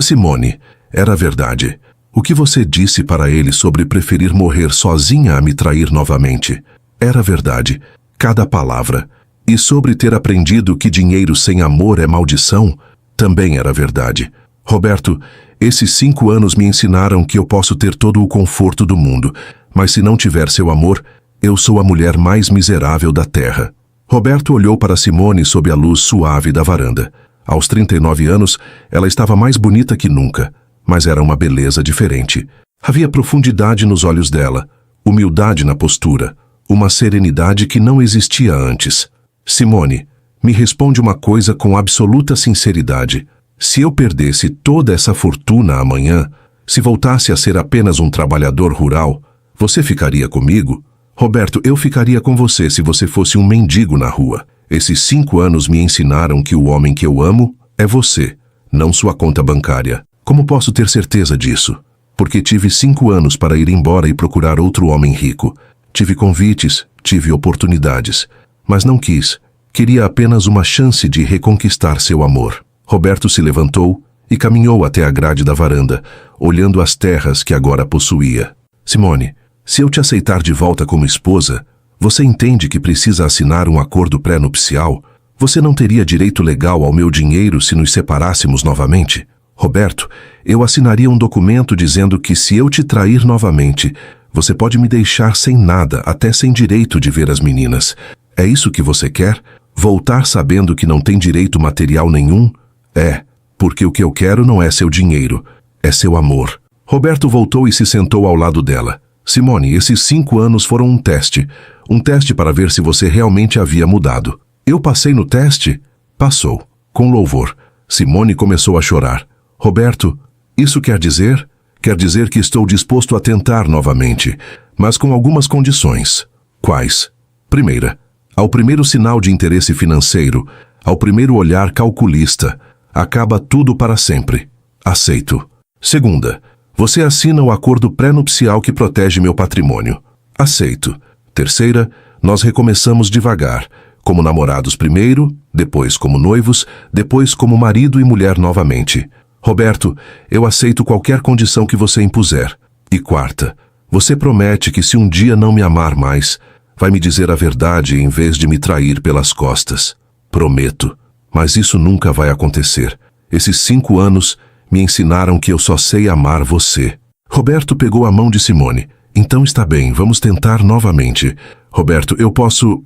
Simone, era verdade. O que você disse para ele sobre preferir morrer sozinha a me trair novamente? Era verdade. Cada palavra. E sobre ter aprendido que dinheiro sem amor é maldição? Também era verdade. Roberto, esses 5 anos me ensinaram que eu posso ter todo o conforto do mundo, mas se não tiver seu amor, eu sou a mulher mais miserável da terra. Roberto olhou para Simone sob a luz suave da varanda. Aos 39 anos, ela estava mais bonita que nunca, mas era uma beleza diferente. Havia profundidade nos olhos dela, humildade na postura, uma serenidade que não existia antes. Simone, me responde uma coisa com absoluta sinceridade. Se eu perdesse toda essa fortuna amanhã, se voltasse a ser apenas um trabalhador rural, você ficaria comigo? Roberto, eu ficaria com você se você fosse um mendigo na rua. Esses 5 anos me ensinaram que o homem que eu amo é você, não sua conta bancária. Como posso ter certeza disso? Porque tive 5 anos para ir embora e procurar outro homem rico. Tive convites, tive oportunidades, mas não quis. Queria apenas uma chance de reconquistar seu amor. Roberto se levantou e caminhou até a grade da varanda, olhando as terras que agora possuía. Simone, se eu te aceitar de volta como esposa, você entende que precisa assinar um acordo pré-nupcial? Você não teria direito legal ao meu dinheiro se nos separássemos novamente? Roberto, eu assinaria um documento dizendo que se eu te trair novamente, você pode me deixar sem nada, até sem direito de ver as meninas. É isso que você quer? Voltar sabendo que não tem direito material nenhum? É, porque o que eu quero não é seu dinheiro, é seu amor. Roberto voltou e se sentou ao lado dela. Simone, esses 5 anos foram um teste para ver se você realmente havia mudado. Eu passei no teste? Passou. Com louvor. Simone começou a chorar. Roberto, isso quer dizer? Quer dizer que estou disposto a tentar novamente, mas com algumas condições. Quais? Primeira, ao primeiro sinal de interesse financeiro, ao primeiro olhar calculista, acaba tudo para sempre. Aceito. Segunda, você assina o acordo pré-nupcial que protege meu patrimônio. Aceito. Terceira, nós recomeçamos devagar, como namorados primeiro, depois como noivos, depois como marido e mulher novamente. Roberto, eu aceito qualquer condição que você impuser. E quarta, você promete que se um dia não me amar mais, vai me dizer a verdade em vez de me trair pelas costas. Prometo, mas isso nunca vai acontecer. Esses 5 anos me ensinaram que eu só sei amar você. Roberto pegou a mão de Simone. Então está bem, vamos tentar novamente. Roberto, eu posso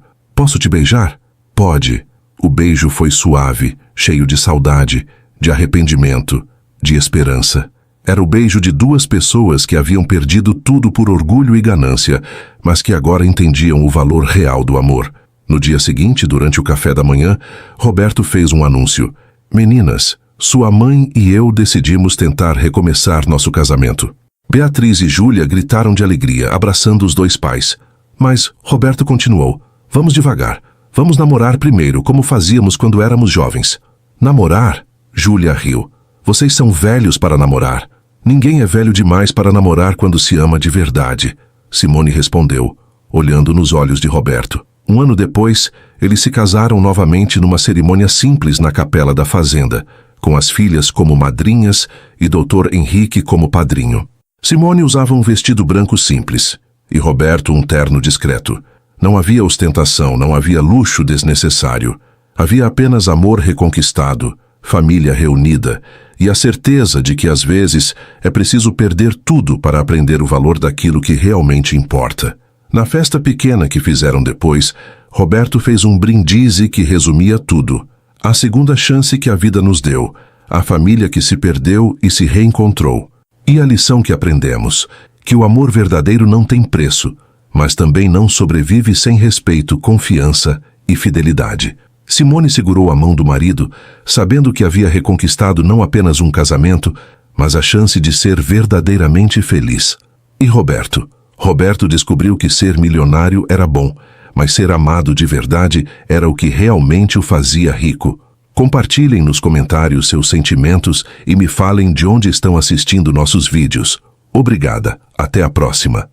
te beijar? Pode. O beijo foi suave, cheio de saudade, de arrependimento, de esperança. Era o beijo de 2 pessoas que haviam perdido tudo por orgulho e ganância, mas que agora entendiam o valor real do amor. No dia seguinte, durante o café da manhã, Roberto fez um anúncio. Meninas, sua mãe e eu decidimos tentar recomeçar nosso casamento. Beatriz e Júlia gritaram de alegria, abraçando os 2 pais. Mas Roberto continuou. Vamos devagar. Vamos namorar primeiro, como fazíamos quando éramos jovens. Namorar? Júlia riu. Vocês são velhos para namorar. Ninguém é velho demais para namorar quando se ama de verdade. Simone respondeu, olhando nos olhos de Roberto. 1 ano depois, eles se casaram novamente numa cerimônia simples na capela da fazenda, com as filhas como madrinhas e Dr. Henrique como padrinho. Simone usava um vestido branco simples, e Roberto um terno discreto. Não havia ostentação, não havia luxo desnecessário. Havia apenas amor reconquistado, família reunida e a certeza de que às vezes é preciso perder tudo para aprender o valor daquilo que realmente importa. Na festa pequena que fizeram depois, Roberto fez um brindise que resumia tudo. A segunda chance que a vida nos deu, a família que se perdeu e se reencontrou. E a lição que aprendemos, que o amor verdadeiro não tem preço, mas também não sobrevive sem respeito, confiança e fidelidade. Simone segurou a mão do marido, sabendo que havia reconquistado não apenas um casamento, mas a chance de ser verdadeiramente feliz. E Roberto? Roberto descobriu que ser milionário era bom, mas ser amado de verdade era o que realmente o fazia rico. Compartilhem nos comentários seus sentimentos e me falem de onde estão assistindo nossos vídeos. Obrigada. Até a próxima.